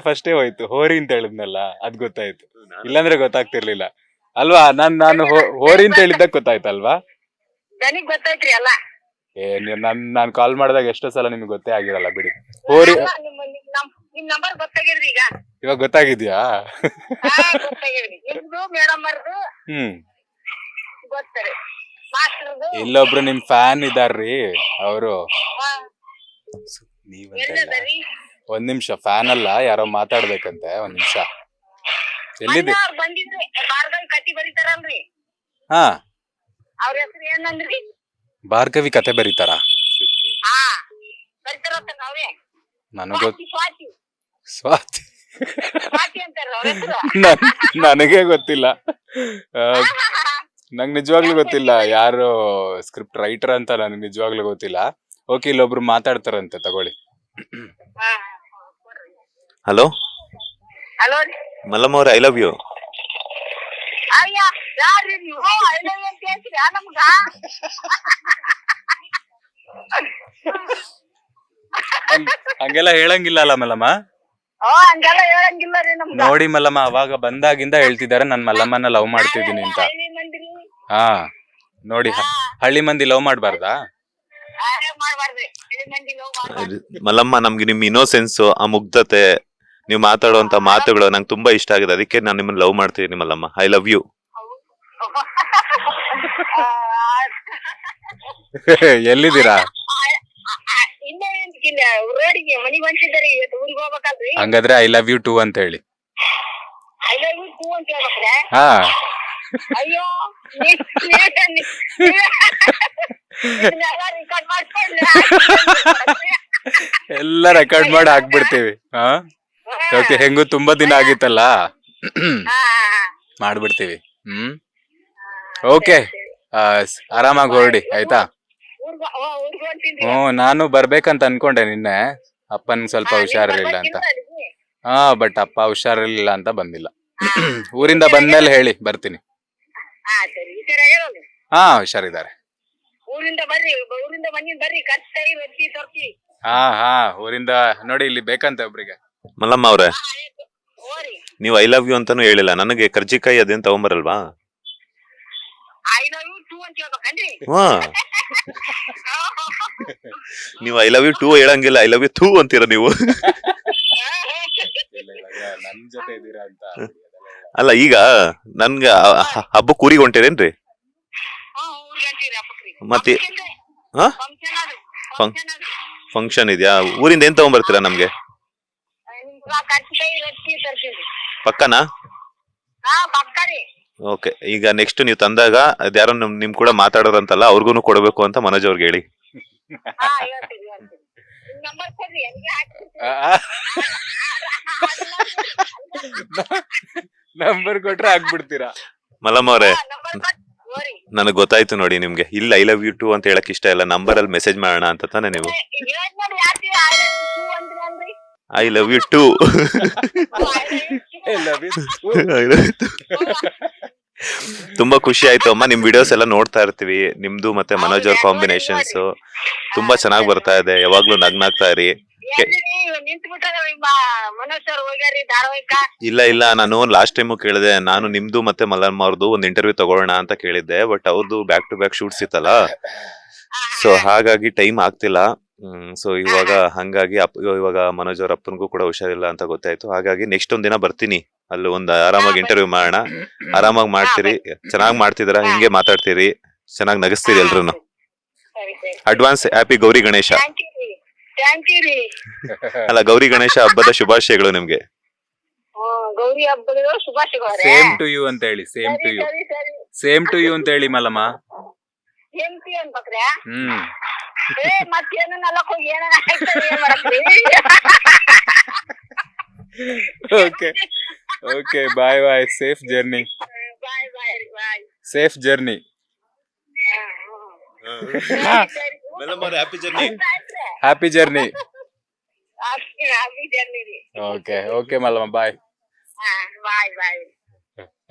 ಫಸ್ಟೇ ಹೋಯ್ತು. ಹೋರಿ ಅಂತ ಹೇಳಿದ್ನಲ್ಲ, ಅದ್ ಗೊತ್ತಾಯ್ತು. ಇಲ್ಲಾಂದ್ರೆ ಗೊತ್ತಾಗ್ತಿರ್ಲಿಲ್ಲ ಅಲ್ವಾ? ನಾನು ಹೋರಿ ಅಂತ ಹೇಳಿದ್ದಾಗ ಗೊತ್ತಾಯ್ತಲ್ವಾ?
ನನಗ್ ಗೊತ್ತಾಯ್ತ್ರಿ ಎಲ್ಲ.
ನಾನ್ ಕಾಲ್ ಮಾಡಿದಾಗ ಎಷ್ಟೋ ಸಲ ನಿಮ್ಗೆ ಗೊತ್ತೇ ಆಗಿರಲ್ಲ ಬಿಡಿ. ಹೋರಿ
ನಿಮ್ ನಂಬರ್ ಗೊತ್ತಾಗಿದ್ರಿ ಈಗ.
ಇವಾಗ ಗೊತ್ತಾಗಿದ್ಯಾ?
ಗೊತ್ತಾಗಿದ್ರಿ. ನಿಮ್ದು ಮೇಡಮ್ ಅವ್ರದ್ದು ಗೊತ್ತರಿ, ಮಾಸ್ಟರ್ದು.
ಇಲ್ಲೊಬ್ರು ನಿಮ್ ಫ್ಯಾನ್ ಇದಾರ್ರಿ ಅವರು.
ಎಲ್ಲದರಿ?
ಒಂದ್ ನಿಮಿಷ, ಫ್ಯಾನ್ ಅಲ್ಲ, ಯಾರೋ ಮಾತಾಡ್ಬೇಕಂತೆ. ಒಂದ್ ನಿಮಿಷ. ಎಲ್ಲಿದೆ?
ಅವ್ರು ಬಂದಿದ್ರಿ, ಭಾರ್ಗವಿ ಕತಿ ಬರೀತಾರಲ್ರಿ,
ಹಾ,
ಅವ್ರ ಹೆಸರು ಏನಂದ್ರಿ?
ಭಾರ್ಗವಿ ಕತೆ ಬರೀತಾರ?
ಹಾ, ಬರೀತಾರಂತ. ನಾವೇ
ನನಗ
ಸ್ವಾತಿ
ಸ್ವಾತಿ
ಸ್ವಾತಿ ಅಂತಾರ ಅವ್ರ ಹೆಸರು.
ನನಗೆ ಗೊತ್ತಿಲ್ಲ. ನಂಗ್ ನಿಜವಾಗ್ಲೂ ಗೊತ್ತಿಲ್ಲ ಯಾರು ಸ್ಕ್ರಿಪ್ಟ್ ರೈಟರ್ ಅಂತ. ನನಗೆ ನಿಜವಾಗ್ಲೂ ಗೊತ್ತಿಲ್ಲ. ಓಕೆ, ಇಲ್ಲೊಬ್ರು ಮಾತಾಡ್ತಾರಂತೆ, ತಗೊಳ್ಳಿ.
ಹಲೋ
ಹಲೋ
ಮಲ್ಲಮ್ಮ ಅವ್ರೆ, ಐ ಲವ್ ಯು.
ಅಯ್ಯ, ಯಾರ್ರಿ ನೀವು? ಐ ಲವ್ ಯು ಅಂತ ಹೇಳ್ತೀರಾ ನಮ್ಗ?
ಹಂಗೆಲ್ಲ ಹೇಳಂಗಿಲ್ಲ ಅಲ್ಲ ಮಲ್ಲಮ್ಮ.
ಹಂಗೆಲ್ಲ ಹೇಳಂಗಿಲ್ಲ ರೀ ನಮ್ಗ.
ನೋಡಿ ಮಲ್ಲಮ್ಮ, ಅವಾಗ ಬಂದಾಗಿಂದ ಹೇಳ್ತಿದ್ದಾರೆ ನಾನ್ ಮಲ್ಲಮ್ಮನ ಲವ್ ಮಾಡ್ತಿದ್ದೀನಿ ಅಂತ.
ಹಳ್ಳಿ ಮಂದಿರಿ.
ಹಾ ನೋಡಿ, ಹಳ್ಳಿ ಮಂದಿ ಲವ್ ಮಾಡ್ಬಾರ್ದಾ?
ಮಾಡ್ಬಾರ್ದ್ರಿ, ಹಳ್ಳಿ ಮಂದಿ ಲವ್ ಮಾಡ್ಬಾರ್ದು.
ಮಲ್ಲಮ್ಮ, ನಮ್ಗೆ ನಿಮ್ ಇನ್ನೋಸೆನ್ಸ್, ಆ ಮುಗ್ಧತೆ, ನೀವು ಮಾತಾಡುವಂತ ಮಾತುಗಳು ನಂಗೆ ತುಂಬಾ ಇಷ್ಟ ಆಗಿದೆ. ಅದಕ್ಕೆ ನಾನು ನಿಮ್ಮನ್ನ ಲವ್ ಮಾಡ್ತೀನಿ ಮಲ್ಲಮ್ಮ. I love you.
ಎಲ್ಲಿದ್ದೀರಾ?
ರೋಡಿಗೆ ಮನಿಗ್ ಹೊಂಟಿದ್ದಾರೆ, ಇವತ್ತು ಊರಿಗೆ ಹೋಗ್ಬೇಕಲ್ರಿ.
ಹಂಗಾದ್ರೆ ಐ ಲವ್ ಯು ಟು ಅಂತ ಹೇಳಿ.
ಐ ಲವ್ ಯು ಟು ಅಂತ ಹೇಳ್ಬೇಕ್ರೆ?
ಹಾ.
ಅಯ್ಯೋ, ರೆಕಾರ್ಡ್ ಮಾಡ್ಕೊಂಡ್ರೆ
ಎಲ್ಲ ರೆಕಾರ್ಡ್ ಮಾಡಿ ಹಾಕ್ಬಿಡ್ತೀವಿ. ಹಾ, ಓಕೆ. ಹೆಂಗು ತುಂಬಾ ದಿನ ಆಗಿತ್ತಲ್ಲ, ಮಾಡ್ಬಿಡ್ತೀವಿ. ಓಕೆ, ಆರಾಮಾಗಿ ಹೊರಡಿ, ಆಯ್ತಾ? ನಾನು ಬರ್ಬೇಕಂತ ಅನ್ಕೊಂಡೆ ನಿನ್ನೆ. ಅಪ್ಪನ್ ಸ್ವಲ್ಪ ಹುಷಾರಿರ್ಲಿಲ್ಲ ಅಂತ. ಹಾ ಬಟ್ ಅಪ್ಪ ಹುಷಾರಿರ್ಲಿಲ್ಲ ಅಂತ ಬಂದಿಲ್ಲ. ಊರಿಂದ ಬಂದ್ಮೇಲೆ ಹೇಳಿ ಬರ್ತೀನಿ.
ಸರಿ ಹುಷಾರಾಗಿರೋದು.
ಹಾ ಹುಷಾರಿದ್ದಾರೆ.
ಊರಿಂದ ಬರ್ರಿ, ಊರಿಂದ ಬಂದಿನ್ ಬರ್ರಿ, ಕಟ್ಟಾಗಿ ರೊಟ್ಟಿ ತರ್ತಿ.
ಹಾ ಊರಿಂದ ನೋಡಿ ಇಲ್ಲಿ ಬೇಕಂತೆ ಒಬ್ರಿಗೆ.
ಮಲ್ಲಮ್ಮ ಅವ್ರೆ,
ಓರಿ
ನೀವು ಐ ಲವ್ ಯು ಅಂತಾನು ಹೇಳಿಲ್ಲ. ನನಗೆ ಕರ್ಜಿಕಾಯಿ ಅದೇನ್ ತಗೊಂಬರಲ್ವಾ?
ಐ ಲವ್ ಯು ಟು ಅಂತ ಹೇಳ್ಬೇಕನ್ರಿ?
ಹಾ, ನೀವು ಐ ಲವ್ ಯು ಟೂ ಹೇಳಂಗಿಲ್ಲ, ಐ ಲವ್ ಯು ಥೂ ಅಂತೀರ ನೀವು.
ನನ್ ಜೊತೆ ಇದೀರಾ ಅಂತ.
ಅಲ್ಲ, ಈಗ ನನ್ಗ ಹಬ್ಬಕ್ಕೆ ಊರಿಗೆ ಹೊಂಟೇರೇನ್ರಿ? ಮತ್ತೆ ಹಾ, ಫಂಕ್ಷನ್ ಇದೆಯಾ? ಊರಿಂದ ಏನ್ ತಗೊಂಡ್ಬರ್ತೀರಾ ನಮ್ಗೆ?
ಕಟ್ಟಾಗಿ ರೊಟ್ಟಿ ತರ್ತೀನಿ.
ಪಕ್ಕನಾ?
ಪಕ್ಕರಿ.
ಓಕೆ, ಈಗ ನೆಕ್ಸ್ಟ್ ನೀವು ತಂದಾಗ ಅದ್ಯಾರೋ ನಿಮ್ ಕೂಡ ಮಾತಾಡೋರಂತಲ್ಲ, ಅವ್ರಿಗೂ ಕೊಡಬೇಕು ಅಂತ ಮನೋಜ್ ಅವ್ರಿಗೆ ಹೇಳಿ.
ಹೇಳ್ತೀನಿ ನಂಬರ್ ಕೊಡ್ರಿ, ಹಂಗೆ ಹಾಕ್ತೀನಿ.
ನಂಬರ್ ಕೊಟ್ರೆ ಹಾಕ್ಬಿಡ್ತೀರಾ?
ಮಲ್ಲಮ್ಮ ಅವ್ರೆ,
ನಂಬರ್ ಕೊಟ್ಟು ಓರಿ.
ನನಗ್ ಗೊತ್ತಾಯ್ತು ನೋಡಿ, ನಿಮ್ಗೆ ಇಲ್ಲ ಐ ಲವ್ ಯು ಟು ಅಂತ ಹೇಳಕ್ ಇಷ್ಟ ಇಲ್ಲ, ನಂಬರ್ ಅಲ್ಲಿ ಮೆಸೇಜ್ ಮಾಡೋಣ ಅಂತ ತಾನೆ ನೀವು.
ಹೇಳ್ತೀನಿ ಯಾಕೆ ಐ ಲವ್ ಯು ಟು ಅಂದ್ರಿ ಅನ್ರಿ?
I love you too. ತುಂಬಾ ಖುಷಿ ಆಯ್ತು ಅಮ್ಮ, ನಿಮ್ ವಿಡಿಯೋಸ್ ಎಲ್ಲ ನೋಡ್ತಾ ಇರ್ತೀವಿ. ನಿಮ್ದು ಮತ್ತೆ ಮನೋಜ್ ಅವ್ರ ಕಾಂಬಿನೇಷನ್ಸ್ ತುಂಬಾ ಚೆನ್ನಾಗಿ ಬರ್ತಾ ಇದೆ. ಯಾವಾಗ್ಲೂ ನಗ್ನಾಗ್ತಾ ಇರಿ.
ನಿಂತು ಬಿಟ್ಟಾರ ಮನೋಜ್ ಸರ್ ಹೋಗ್ಯಾರಿ ಧಾರವಾಹಿಕ.
ಇಲ್ಲ, ನಾನು ಲಾಸ್ಟ್ ಟೈಮು ಕೇಳಿದೆ, ನಾನು ನಿಮ್ದು ಮತ್ತೆ ಮಲ್ಲಮ್ಮ ಅವ್ರದ್ದು ಒಂದು ಇಂಟರ್ವ್ಯೂ ತಗೊಳ್ಳೋಣ ಅಂತ ಕೇಳಿದ್ದೆ. ಬಟ್ ಅವ್ರದ್ದು ಬ್ಯಾಕ್ ಟು ಬ್ಯಾಕ್ ಶೂಟ್ಸ್ ಇತ್ತಲ್ಲ, ಸೊ ಹಾಗಾಗಿ ಟೈಮ್ ಆಗ್ತಿಲ್ಲ. ಸೊ ಇವಾಗ ಹಂಗಾಗಿ ಇವಾಗ ಮನೋಜ್ ಅವ್ರ ಅಪ್ಪನಿಗೂ ಕೂಡ ಹುಷಾರಿಲ್ಲ ಅಂತ ಗೊತ್ತಾಯ್ತು. ಹಾಗಾಗಿ ನೆಕ್ಸ್ಟ್ ಒಂದಿನ ಬರ್ತೀನಿ, ಅಲ್ಲಿ ಒಂದ್ ಆರಾಮಾಗಿ ಇಂಟರ್ವ್ಯೂ ಮಾಡೋಣ. ಆರಾಮಾಗಿ ಮಾಡ್ತೀರಿ, ಚೆನ್ನಾಗಿ ಮಾಡ್ತಿದ್ರ, ಹಿಂಗೆ ಮಾತಾಡ್ತೀರಿ, ಚೆನ್ನಾಗಿ ನಗಿಸ್ತೀರಿ ಎಲ್ರು. Advance happy Gauri Ganesha.
Thank you ರೀ.
ಅಲ್ಲ, ಗೌರಿ ಗಣೇಶ ಹಬ್ಬದ ಶುಭಾಶಯಗಳು ನಿಮ್ಗೆ.
ಗೌರಿ ಹಬ್ಬದ ಶುಭಾಶಯಗಳು.
ಸೇಮ್ ಟು ಯು ಅಂತ ಹೇಳಿ. Same to you. Same to you ಅಂತ ಹೇಳಿ ಮಲ್ಲಮ್ಮ.
ಎಂಪಿ ಅನ್ಬೇಕ್ರೆ?
ಹ್ಮ್.
ಮತ್ತೇನು ನಲ್ಲಕ್ ಹೋಗಿ ಏನ ಏನ್ ಮಾಡಕ್ರಿ?
Okay bye. Safe journey.
Bye.
Safe journey. Happy journey. Okay Mallamma bye.
Bye.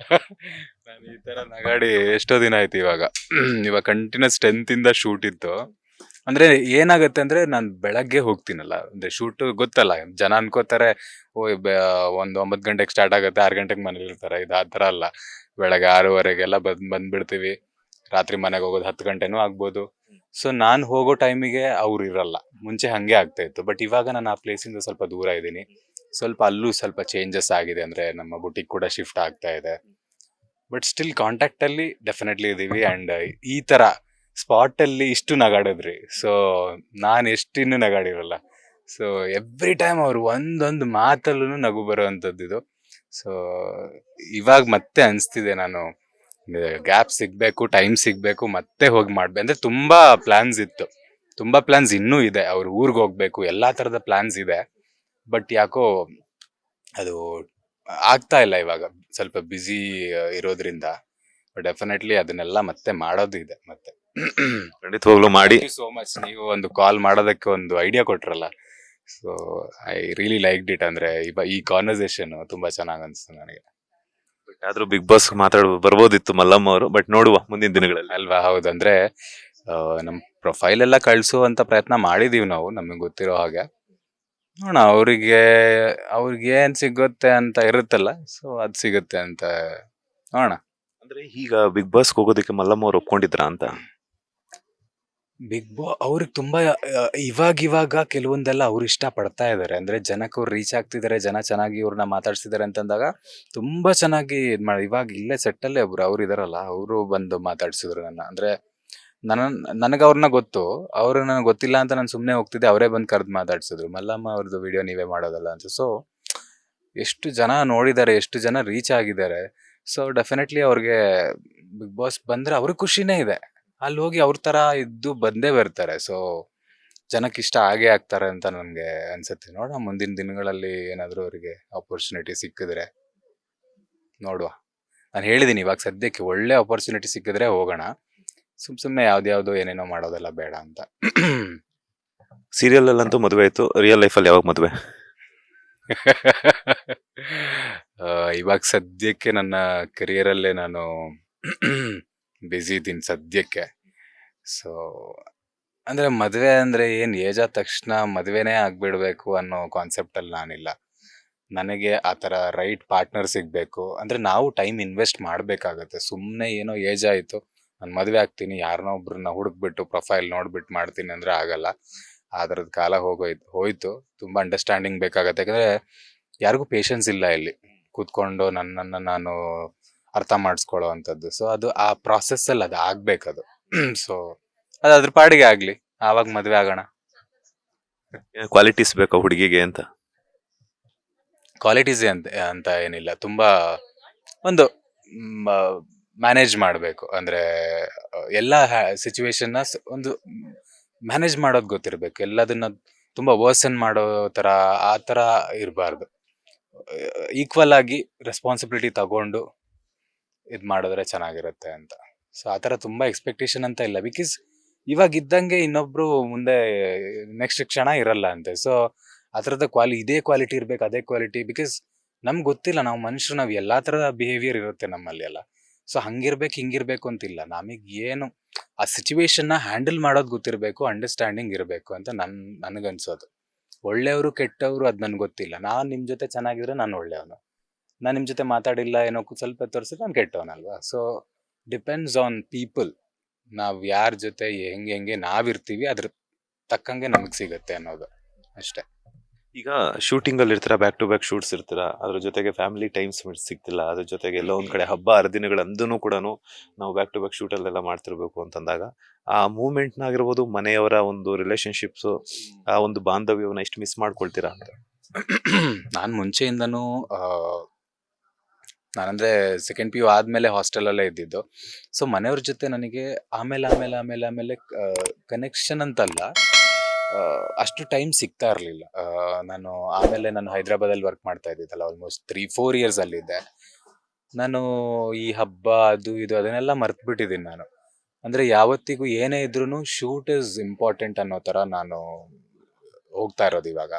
ನಾನು ಈ ತರ ನಗಾಡಿ ಎಷ್ಟೋ ದಿನ ಆಯ್ತು. ಇವಾಗ ಕಂಟಿನ್ಯೂಸ್ 10th ಇಂದ ಶೂಟ್ ಇತ್ತು. ಅಂದ್ರೆ ಏನಾಗತ್ತೆ ಅಂದ್ರೆ, ನಾನ್ ಬೆಳಗ್ಗೆ ಹೋಗ್ತೀನಲ್ಲ, ಅಂದ್ರೆ ಶೂಟ್ ಗೊತ್ತಲ್ಲ, ಜನ ಅನ್ಕೋತಾರೆ ಒಂದ್ 9 ಗಂಟೆಗೆ ಸ್ಟಾರ್ಟ್ ಆಗತ್ತೆ, 6 ಗಂಟೆಗೆ ಮನೇಲಿ ಇರ್ತಾರೆ. ಇದು ಆತರ ಅಲ್ಲ. ಬೆಳಗ್ಗೆ 6:15ಗೆಲ್ಲ ಬಂದ್ಬಿಡ್ತೀವಿ. ರಾತ್ರಿ ಮನೆಗೆ ಹೋಗೋದು 10 ಗಂಟೆನೂ ಆಗ್ಬೋದು. ಸೊ ನಾನ್ ಹೋಗೋ ಟೈಮಿಗೆ ಅವ್ರು ಇರಲ್ಲ. ಮುಂಚೆ ಹಂಗೆ ಆಗ್ತಾ ಇತ್ತು. ಬಟ್ ಇವಾಗ ನಾನು ಆ ಪ್ಲೇಸಿಂದ ಸ್ವಲ್ಪ ದೂರ ಇದ್ದೀನಿ. ಸ್ವಲ್ಪ ಅಲ್ಲೂ ಸ್ವಲ್ಪ ಚೇಂಜಸ್ ಆಗಿದೆ. ಅಂದ್ರೆ ನಮ್ಮ ಬುಟಿಕ್ ಕೂಡ ಶಿಫ್ಟ್ ಆಗ್ತಾ ಇದೆ. ಬಟ್ ಸ್ಟಿಲ್ ಕಾಂಟ್ಯಾಕ್ಟ್ ಅಲ್ಲಿ ಡೆಫಿನೆಟ್ಲಿ ಇದೀವಿ. ಅಂಡ್ ಈ ತರ ಸ್ಪಾಟ್ ಅಲ್ಲಿ ಇಷ್ಟು ನಗಾಡಿದ್ರಿ. ಸೊ ನಾನ್ ಎಷ್ಟಿನ್ನು ನಗಾಡಿರಲ್ಲ. ಸೊ ಎವ್ರಿ ಟೈಮ್ ಅವ್ರು ಒಂದೊಂದು ಮಾತಲ್ಲೂ ನಗು ಬರುವಂತದ್ದು ಇದು. ಸೊ ಇವಾಗ ಮತ್ತೆ ಅನ್ಸ್ತಿದೆ, ನಾನು ಗ್ಯಾಪ್ ಸಿಗ್ಬೇಕು, ಟೈಮ್ ಸಿಗ್ಬೇಕು, ಮತ್ತೆ ಹೋಗಿ ಮಾಡ್ಬೇಕು. ಅಂದ್ರೆ ತುಂಬಾ ಪ್ಲಾನ್ಸ್ ಇತ್ತು, ತುಂಬಾ ಪ್ಲಾನ್ಸ್ ಇನ್ನೂ ಇದೆ. ಅವ್ರ ಊರ್ಗ್ ಹೋಗ್ಬೇಕು, ಎಲ್ಲಾ ತರದ ಪ್ಲಾನ್ಸ್ ಇದೆ. ಬಟ್ ಯಾಕೋ ಅದು ಆಗ್ತಾ ಇಲ್ಲ ಇವಾಗ, ಸ್ವಲ್ಪ ಬ್ಯುಸಿ ಇರೋದ್ರಿಂದ. ಡೆಫಿನೆಟ್ಲಿ ಅದನ್ನೆಲ್ಲ ಮತ್ತೆ ಮಾಡೋದು ಇದೆ. ಮತ್ತೆ
ಖಂಡಿತವಾಗ್ಲೂ ಮಾಡಿ.
So much. ನೀವು ಒಂದು ಕಾಲ್ ಮಾಡೋದಕ್ಕೆ ಒಂದು ಐಡಿಯಾ ಕೊಟ್ರಲ್ಲ, so I really liked it. ಅಂದ್ರೆ ಈ ಕಾನ್ವರ್ಸೇಷನ್ ತುಂಬಾ ಚೆನ್ನಾಗ್ ಅನ್ಸ್ತು ನನಗೆ.
ಆದ್ರೂ ಬಿಗ್ ಬಾಸ್ ಬರ್ಬೋದಿತ್ತು ಮಲ್ಲಮ್ಮ ಅವರು. ಬಟ್ ನೋಡುವ ಮುಂದಿನ ದಿನಗಳಲ್ಲಿ
ಅಲ್ವಾ? ಹೌದು. ಅಂದ್ರೆ ನಮ್ ಪ್ರೊಫೈಲ್ ಎಲ್ಲ ಕಳ್ಸುವಂತ ಪ್ರಯತ್ನ ಮಾಡಿದೀವಿ ನಾವು, ನಮಗೆ ಗೊತ್ತಿರೋ ಹಾಗೆ. ನೋಡೋಣ, ಅವ್ರಿಗೆ ಏನ್ ಸಿಗುತ್ತೆ ಅಂತ ಇರುತ್ತಲ್ಲ, ಸೊ ಅದ್ ಸಿಗುತ್ತೆ ಅಂತ ನೋಡೋಣ.
ಅಂದ್ರೆ ಈಗ ಬಿಗ್ ಬಾಸ್ ಹೋಗೋದಕ್ಕೆ ಮಲ್ಲಮ್ಮ ಅವ್ರು ಒಪ್ಕೊಂಡಿದ್ರ ಅಂತ?
ಬಿಗ್ ಬಾಸ್ ಅವ್ರಿಗೆ ತುಂಬಾ ಇವಾಗ ಕೆಲವೊಂದೆಲ್ಲ ಅವ್ರು ಇಷ್ಟ ಪಡ್ತಾ ಇದಾರೆ. ಅಂದ್ರೆ ಜನಕ್ಕೆ ಅವ್ರು ರೀಚ್ ಆಗ್ತಿದಾರೆ, ಜನ ಚೆನ್ನಾಗಿ ಇವ್ರನ್ನ ಮಾತಾಡ್ಸಿದಾರೆ ಅಂತಂದಾಗ ತುಂಬಾ ಚೆನ್ನಾಗಿ ಇವಾಗ ಇಲ್ಲೇ ಸೆಟ್ಟಲ್ಲೇ ಅವ್ರು ಇದಾರಲ್ಲ, ಅವರು ಬಂದು ಮಾತಾಡ್ಸಿದ್ರು ನನ್ನ. ಅಂದ್ರೆ ನನಗ ಅವ್ರನ್ನ ಗೊತ್ತು, ಅವ್ರು ನನಗೆ ಗೊತ್ತಿಲ್ಲ ಅಂತ ನಾನು ಸುಮ್ನೆ ಹೋಗ್ತಿದ್ದೆ. ಅವರೇ ಬಂದು ಕರೆದು ಮಾತಾಡ್ಸಿದ್ರು, ಮಲ್ಲಮ್ಮ ಅವ್ರದ್ದು ವಿಡಿಯೋ ನೀವೇ ಮಾಡೋದಲ್ಲ ಅಂತ. ಸೊ ಎಷ್ಟು ಜನ ನೋಡಿದ್ದಾರೆ, ಎಷ್ಟು ಜನ ರೀಚ್ ಆಗಿದ್ದಾರೆ. ಸೊ ಡೆಫಿನೆಟ್ಲಿ ಅವ್ರಿಗೆ ಬಿಗ್ ಬಾಸ್ ಬಂದ್ರೆ ಅವ್ರಿಗೆ ಖುಷಿನೇ ಇದೆ. ಅಲ್ಲಿ ಹೋಗಿ ಅವ್ರ ತರ ಇದ್ದು ಬಂದೇ ಬರ್ತಾರೆ. ಸೊ ಜನಕ್ಕೆ ಇಷ್ಟ ಆಗೇ ಆಗ್ತಾರೆ ಅಂತ ನನ್ಗೆ ಅನ್ಸುತ್ತೆ. ನೋಡೋಣ ಮುಂದಿನ ದಿನಗಳಲ್ಲಿ ಏನಾದ್ರು ಅವರಿಗೆ ಆಪರ್ಚುನಿಟಿ ಸಿಕ್ಕಿದ್ರೆ ನೋಡುವ. ನಾನು ಹೇಳಿದೀನಿ, ಇವಾಗ ಸದ್ಯಕ್ಕೆ ಒಳ್ಳೆ ಆಪರ್ಚುನಿಟಿ ಸಿಕ್ಕಿದ್ರೆ ಹೋಗೋಣ. ಸುಮ್ನೆ ಯಾವ್ದ್ಯಾವ್ದು ಏನೇನೋ ಮಾಡೋದೆಲ್ಲ ಬೇಡ ಅಂತ.
ಸೀರಿಯಲ್ ಅಲ್ಲಂತೂ ಮದುವೆ ಆಯ್ತು, ರಿಯಲ್ ಲೈಫಲ್ಲಿ ಯಾವಾಗ ಮದುವೆ?
ಇವಾಗ ಸದ್ಯಕ್ಕೆ ನನ್ನ ಕರಿಯರಲ್ಲೇ ನಾನು ಬ್ಯುಸಿ ಇದ್ದೀನಿ ಸದ್ಯಕ್ಕೆ. ಸೊ ಅಂದ್ರೆ ಮದುವೆ ಅಂದ್ರೆ ಏನ್ ಏಜ್ ಆದ ತಕ್ಷಣ ಮದುವೆನೇ ಆಗ್ಬಿಡ್ಬೇಕು ಅನ್ನೋ ಕಾನ್ಸೆಪ್ಟ್ ಅಲ್ಲಿ ನಾನಿಲ್ಲ. ನನಗೆ ಆ ಥರ ರೈಟ್ ಪಾರ್ಟ್ನರ್ ಸಿಗಬೇಕು. ಅಂದರೆ ನಾವು ಟೈಮ್ ಇನ್ವೆಸ್ಟ್ ಮಾಡಬೇಕಾಗತ್ತೆ. ಸುಮ್ಮನೆ ಏನೋ ಏಜ್ ಆಯಿತು ನಾನು ಮದುವೆ ಆಗ್ತೀನಿ ಯಾರನ್ನೋ ಒಬ್ರನ್ನ ಹುಡುಕ್ಬಿಟ್ಟು ಪ್ರೊಫೈಲ್ ನೋಡ್ಬಿಟ್ಟು ಮಾಡ್ತೀನಿ ಅಂದರೆ ಆಗಲ್ಲ. ಆ ಥರದ ಕಾಲ ಹೋಯ್ತು. ತುಂಬ ಅಂಡರ್ಸ್ಟ್ಯಾಂಡಿಂಗ್ ಬೇಕಾಗತ್ತೆ. ಯಾಕಂದರೆ ಯಾರಿಗೂ ಪೇಷನ್ಸ್ ಇಲ್ಲ ಇಲ್ಲಿ ಕೂತ್ಕೊಂಡು ನನ್ನನ್ನು ನಾನು ಅರ್ಥ ಮಾಡಿಸ್ಕೊಳ್ಳೋ ಅಂಥದ್ದು. ಸೊ ಅದು ಆ ಪ್ರಾಸೆಸ್ಸಲ್ಲಿ ಅದು ಆಗಬೇಕದು. ಸೊ ಅದು ಅದ್ರ ಪಾಡಿಗೆ ಆಗಲಿ, ಆವಾಗ ಮದುವೆ ಆಗೋಣ.
ಕ್ವಾಲಿಟೀಸ್ ಬೇಕಾ ಹುಡುಗಿಗೆ ಅಂತ?
ಕ್ವಾಲಿಟೀಸ್ ಅಂತ ಏನಿಲ್ಲ, ತುಂಬಾ ಒಂದು ಮ್ಯಾನೇಜ್ ಮಾಡಬೇಕು. ಅಂದ್ರೆ ಎಲ್ಲ ಸಿಚುವೇಶನ್ನ ಒಂದು ಮ್ಯಾನೇಜ್ ಮಾಡೋದು ಗೊತ್ತಿರಬೇಕು. ಎಲ್ಲದನ್ನ ತುಂಬಾ ವರ್ಸನ್ ಮಾಡೋ ಥರ ಆ ಥರ ಇರಬಾರ್ದು. ಈಕ್ವಲ್ ಆಗಿ ರೆಸ್ಪಾನ್ಸಿಬಿಲಿಟಿ ತಗೊಂಡು ಇದು ಮಾಡಿದ್ರೆ ಚೆನ್ನಾಗಿರುತ್ತೆ ಅಂತ. ಸೊ ಆ ಥರ ತುಂಬ ಎಕ್ಸ್ಪೆಕ್ಟೇಷನ್ ಅಂತ ಇಲ್ಲ. ಬಿಕಾಸ್ ಇವಾಗ ಇದ್ದಂಗೆ ಇನ್ನೊಬ್ರು ಮುಂದೆ ನೆಕ್ಸ್ಟ್ ಕ್ಷಣ ಇರಲ್ಲ ಅಂತೆ. ಸೊ ಆ ಥರದ ಇದೇ ಕ್ವಾಲಿಟಿ ಇರ್ಬೇಕು, ಅದೇ ಕ್ವಾಲಿಟಿ. ಬಿಕಾಸ್ ನಮ್ಗೆ ಗೊತ್ತಿಲ್ಲ, ನಾವು ಮನುಷ್ಯರು, ನಾವು ಎಲ್ಲಾ ಥರದ ಬಿಹೇವಿಯರ್ ಇರುತ್ತೆ ನಮ್ಮಲ್ಲಿ ಎಲ್ಲ. ಸೊ ಹಂಗಿರ್ಬೇಕು ಹಿಂಗಿರ್ಬೇಕು ಅಂತಿಲ್ಲ. ನಮಗೆ ಏನು ಆ ಸಿಚುವೇಶನ್ನ ಹ್ಯಾಂಡಲ್ ಮಾಡೋದು ಗೊತ್ತಿರಬೇಕು, ಅಂಡರ್ಸ್ಟ್ಯಾಂಡಿಂಗ್ ಇರಬೇಕು ಅಂತ ನನಗನ್ಸೋದು. ಒಳ್ಳೆಯವರು ಕೆಟ್ಟವರು ಅದು ನನ್ಗೆ ಗೊತ್ತಿಲ್ಲ. ನಾನು ನಿಮ್ಮ ಜೊತೆ ಚೆನ್ನಾಗಿದ್ರೆ ನಾನು ಒಳ್ಳೆಯವನು, ನಾನು ನಿಮ್ಮ ಜೊತೆ ಮಾತಾಡಿಲ್ಲ ಏನೋ ಸ್ವಲ್ಪ ತೋರಿಸಿದ್ರೆ ನಾನು ಕೆಟ್ಟವನಲ್ವಾ. So depends on people. ನಾವು ಯಾರ ಜೊತೆ ಹೆಂಗೆ ನಾವಿರ್ತೀವಿ ಅದ್ರ ತಕ್ಕಂಗೆ ನಮಗೆ ಸಿಗುತ್ತೆ ಅನ್ನೋದು ಅಷ್ಟೇ.
ಈಗ ಶೂಟಿಂಗ್ ಅಲ್ಲಿ ಇರ್ತೀರಾ, ಬ್ಯಾಕ್ ಟು ಬ್ಯಾಕ್ ಶೂಟ್ಸ್ ಇರ್ತೀರಾ, ಅದ್ರ ಜೊತೆಗೆ ಫ್ಯಾಮಿಲಿ ಟೈಮ್ ಸಿಗ್ತಿಲ್ಲ, ಅದ್ರ ಜೊತೆಗೆ ಎಲ್ಲೋ ಒಂದ್ ಕಡೆ ಹಬ್ಬ ಹರಿದಿನಗಳಂದೂ ಕೂಡ ನಾವು ಬ್ಯಾಕ್ ಟು ಬ್ಯಾಕ್ ಶೂಟ್ ಅಲ್ಲೆಲ್ಲ ಮಾಡ್ತಿರ್ಬೇಕು ಅಂತಂದಾಗ ಆ ಮೂಮೆಂಟ್ ನಾಗಿರ್ಬೋದು, ಮನೆಯವರ ಒಂದು ರಿಲೇಶನ್ಶಿಪ್ಸ್, ಆ ಒಂದು ಬಾಂಧವ್ಯವನ್ನ ಎಷ್ಟು ಮಿಸ್ ಮಾಡ್ಕೊಳ್ತೀರಾ ಅಂತ?
ನಾನು ಮುಂಚೆಯಿಂದನೂ ನಾನಂದ್ರೆ ಸೆಕೆಂಡ್ PU ಆದ್ಮೇಲೆ ಹಾಸ್ಟೆಲಲ್ಲೇ ಇದ್ದಿದ್ದು. ಸೊ ಮನೆಯವ್ರ ಜೊತೆ ನನಗೆ ಆಮೇಲೆ ಕನೆಕ್ಷನ್ ಅಂತಲ್ಲ, ಅಷ್ಟು ಟೈಮ್ ಸಿಗ್ತಾ ಇರಲಿಲ್ಲ. ನಾನು ಹೈದರಾಬಾದಲ್ಲಿ ವರ್ಕ್ ಮಾಡ್ತಾ ಇದ್ದಿದ್ದಲ್ಲ, ಆಲ್ಮೋಸ್ಟ್ 3-4 ಇಯರ್ಸ್ ಅಲ್ಲಿದ್ದೆ ನಾನು. ಈ ಹಬ್ಬ ಅದು ಇದು ಅದನ್ನೆಲ್ಲ ಮರ್ತ್ಬಿಟ್ಟಿದ್ದೀನಿ ನಾನು. ಅಂದರೆ ಯಾವತ್ತಿಗೂ ಏನೇ ಇದ್ರೂ ಶೂಟ್ ಇಸ್ ಇಂಪಾರ್ಟೆಂಟ್ ಅನ್ನೋ ಥರ ನಾನು ಹೋಗ್ತಾ ಇರೋದು ಇವಾಗ.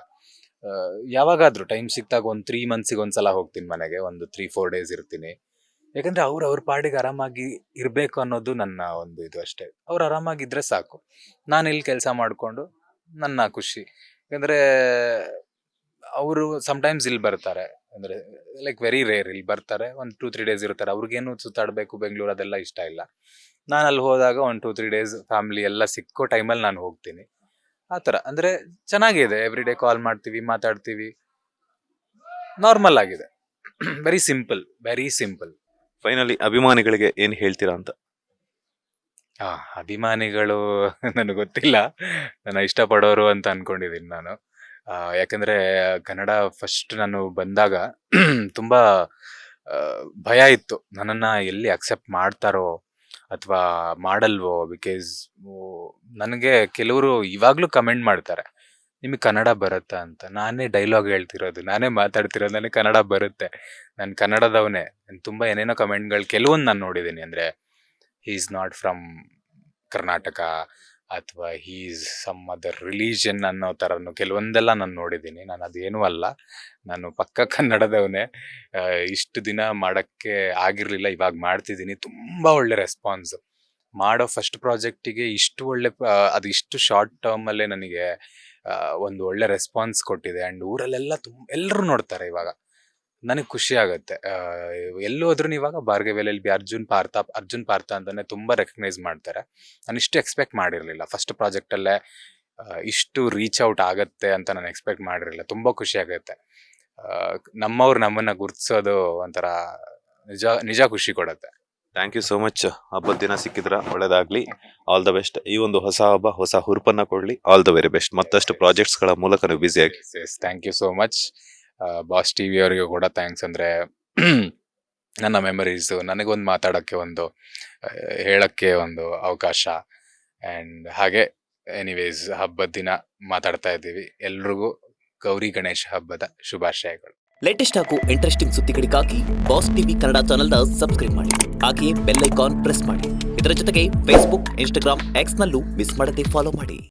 ಯಾವಾಗಾದರೂ ಟೈಮ್ ಸಿಕ್ತಾಗ ಒಂದು 3 ಮಂತ್ಸಿಗೆ ಒಂದ್ಸಲ ಹೋಗ್ತೀನಿ ಮನೆಗೆ, ಒಂದು 3-4 ಡೇಸ್ ಇರ್ತೀನಿ. ಯಾಕಂದರೆ ಅವ್ರ ಪಾಡಿಗೆ ಆರಾಮಾಗಿ ಇರಬೇಕು ಅನ್ನೋದು ನನ್ನ ಒಂದು ಇದು ಅಷ್ಟೇ. ಅವ್ರು ಆರಾಮಾಗಿದ್ದರೆ ಸಾಕು, ನಾನು ಇಲ್ಲಿ ಕೆಲಸ ಮಾಡಿಕೊಂಡು ನನ್ನ ಖುಷಿ. ಯಾಕಂದರೆ ಅವರು ಸಮ್ಟೈಮ್ಸ್ ಇಲ್ಲಿ ಬರ್ತಾರೆ, ಅಂದರೆ ಲೈಕ್ ವೆರಿ ರೇರ್ ಇಲ್ಲಿ ಬರ್ತಾರೆ, ಒಂದು 2-3 ಡೇಸ್ ಇರ್ತಾರೆ. ಅವ್ರಿಗೇನು ಸುತ್ತಾಡಬೇಕು ಬೆಂಗಳೂರು ಅದೆಲ್ಲ ಇಷ್ಟ ಇಲ್ಲ. ನಾನು ಅಲ್ಲಿ ಹೋದಾಗ 1-2-3 ಡೇಸ್ ಫ್ಯಾಮಿಲಿ ಎಲ್ಲ ಸಿಕ್ಕೋ ಟೈಮಲ್ಲಿ ನಾನು ಹೋಗ್ತೀನಿ. ಆ ಥರ ಅಂದರೆ ಚೆನ್ನಾಗಿದೆ. ಎವ್ರಿ ಡೇ ಕಾಲ್ ಮಾಡ್ತೀವಿ, ಮಾತಾಡ್ತೀವಿ, ನಾರ್ಮಲ್ ಆಗಿದೆ. Very simple.
ಫೈನಲಿ ಅಭಿಮಾನಿಗಳಿಗೆ ಏನ್ ಹೇಳ್ತೀರಾ ಅಂತ?
ಅಭಿಮಾನಿಗಳು ನನಗೆ ಗೊತ್ತಿಲ್ಲ, ನನ್ನ ಇಷ್ಟಪಡೋರು ಅಂತ ಅನ್ಕೊಂಡಿದ್ದೀನಿ ನಾನು. ಯಾಕಂದ್ರೆ ಕನ್ನಡ ಫಸ್ಟ್ ನಾನು ಬಂದಾಗ ತುಂಬಾ ಭಯ ಇತ್ತು, ನನ್ನನ್ನ ಎಲ್ಲಿ ಅಕ್ಸೆಪ್ಟ್ ಮಾಡ್ತಾರೋ ಅಥವಾ ಮಾಡಲ್ವೋ. ಬಿಕಾಸ್ ನನಗೆ ಕೆಲವರು ಇವಾಗ್ಲೂ ಕಮೆಂಟ್ ಮಾಡ್ತಾರೆ, ನಿಮಗೆ ಕನ್ನಡ ಬರುತ್ತಾ ಅಂತ. ನಾನೇ ಡೈಲಾಗ್ ಹೇಳ್ತಿರೋದು, ನಾನೇ ಮಾತಾಡ್ತಿರೋದು, ನನಗೆ ಕನ್ನಡ ಬರುತ್ತೆ, ನಾನು ಕನ್ನಡದವನೇ. ತುಂಬ ಏನೇನೋ ಕಮೆಂಟ್ಗಳು ಕೆಲವೊಂದು ನಾನು ನೋಡಿದ್ದೀನಿ. ಅಂದರೆ he is not from Karnataka ಅಥವಾ he is some other religion ಅನ್ನೋ ಥರನು ಕೆಲವೊಂದೆಲ್ಲ ನಾನು ನೋಡಿದ್ದೀನಿ. ನಾನು ಅದೇನೂ ಅಲ್ಲ, ನಾನು ಪಕ್ಕ ಕನ್ನಡದವನೇ. ಇಷ್ಟು ದಿನ ಮಾಡೋಕ್ಕೆ ಆಗಿರಲಿಲ್ಲ, ಇವಾಗ ಮಾಡ್ತಿದ್ದೀನಿ. ತುಂಬ ಒಳ್ಳೆ ರೆಸ್ಪಾನ್ಸ್. ಮಾಡೋ ಫಸ್ಟ್ ಪ್ರಾಜೆಕ್ಟಿಗೆ ಇಷ್ಟು ಒಳ್ಳೆ ಅದು ಇಷ್ಟು ಶಾರ್ಟ್ ಟರ್ಮಲ್ಲೇ ನನಗೆ ಒಂದು ಒಳ್ಳೆ ರೆಸ್ಪಾನ್ಸ್ ಕೊಟ್ಟಿದೆ. ಆ್ಯಂಡ್ ಊರಲ್ಲೆಲ್ಲ ಎಲ್ಲರೂ ನೋಡ್ತಾರೆ ಇವಾಗ, ನನಗೆ ಖುಷಿ ಆಗುತ್ತೆ. ಎಲ್ಲೋದ್ರೂ ಇವಾಗ ಭಾರ್ಗವಿ LLB ಅರ್ಜುನ್ ಪಾರ್ಥ ಅಂತಾನೆ ತುಂಬ ರೆಕಗ್ನೈಸ್ ಮಾಡ್ತಾರೆ. ನಾನು ಇಷ್ಟು ಎಕ್ಸ್ಪೆಕ್ಟ್ ಮಾಡಿರಲಿಲ್ಲ. ಫಸ್ಟ್ ಪ್ರಾಜೆಕ್ಟಲ್ಲೇ ಇಷ್ಟು ರೀಚ್ ಔಟ್ ಆಗತ್ತೆ ಅಂತ ನಾನು ಎಕ್ಸ್ಪೆಕ್ಟ್ ಮಾಡಿರಲಿಲ್ಲ. ತುಂಬ ಖುಷಿ ಆಗುತ್ತೆ. ನಮ್ಮವ್ರು ನಮ್ಮನ್ನು ಗುರ್ತಿಸೋದು ಒಂಥರ ನಿಜ ಖುಷಿ ಕೊಡುತ್ತೆ.
Thank you so much. ಹಬ್ಬದ ದಿನ ಸಿಕ್ಕಿದ್ರ, ಒಳ್ಳೇದಾಗ್ಲಿ, ಆಲ್ ದ ಬೆಸ್ಟ್. ಈ ಒಂದು ಹೊಸ ಹಬ್ಬ ಹೊಸ ಹುರುಪನ್ನ ಕೊಡ್ಲಿ. All the very best. ಮತ್ತಷ್ಟು ಪ್ರಾಜೆಕ್ಟ್ಸ್ ಗಳ ಮೂಲಕ ನೀವು ಬ್ಯುಸಿ ಆಗಿ.
Thank you so much. Boss TV ಅವರಿಗೆ ಕೂಡ ಥ್ಯಾಂಕ್ಸ್. ಅಂದರೆ ನನ್ನ ಮೆಮರೀಸು, ನನಗೊಂದು ಮಾತಾಡೋಕ್ಕೆ, ಒಂದು ಹೇಳೋಕ್ಕೆ ಒಂದು ಅವಕಾಶ. ಆ್ಯಂಡ್ ಹಾಗೆ ಎನಿವೇಸ್ ಹಬ್ಬದ ದಿನ ಮಾತಾಡ್ತಾ ಇದ್ದೀವಿ. ಎಲ್ರಿಗೂ ಗೌರಿ ಗಣೇಶ ಹಬ್ಬದ ಶುಭಾಶಯಗಳು.
ಲೇಟೆಸ್ಟ್ ಹಾಗೂ ಇಂಟ್ರೆಸ್ಟಿಂಗ್ ಸುದ್ದಿಗಳಿಗಾಗಿ ಬಾಸ್ TV ಕನ್ನಡ ಚಾನೆಲ್ನ ಸಬ್ಸ್ಕ್ರೈಬ್ ಮಾಡಿ, ಹಾಗೆಯೇ ಬೆಲ್ ಐಕಾನ್ ಪ್ರೆಸ್ ಮಾಡಿ. ಇದರ ಜೊತೆಗೆ ಫೇಸ್ಬುಕ್, ಇನ್ಸ್ಟಾಗ್ರಾಮ್, X ನಲ್ಲೂ ಮಿಸ್ ಮಾಡದೆ ಫಾಲೋ ಮಾಡಿ.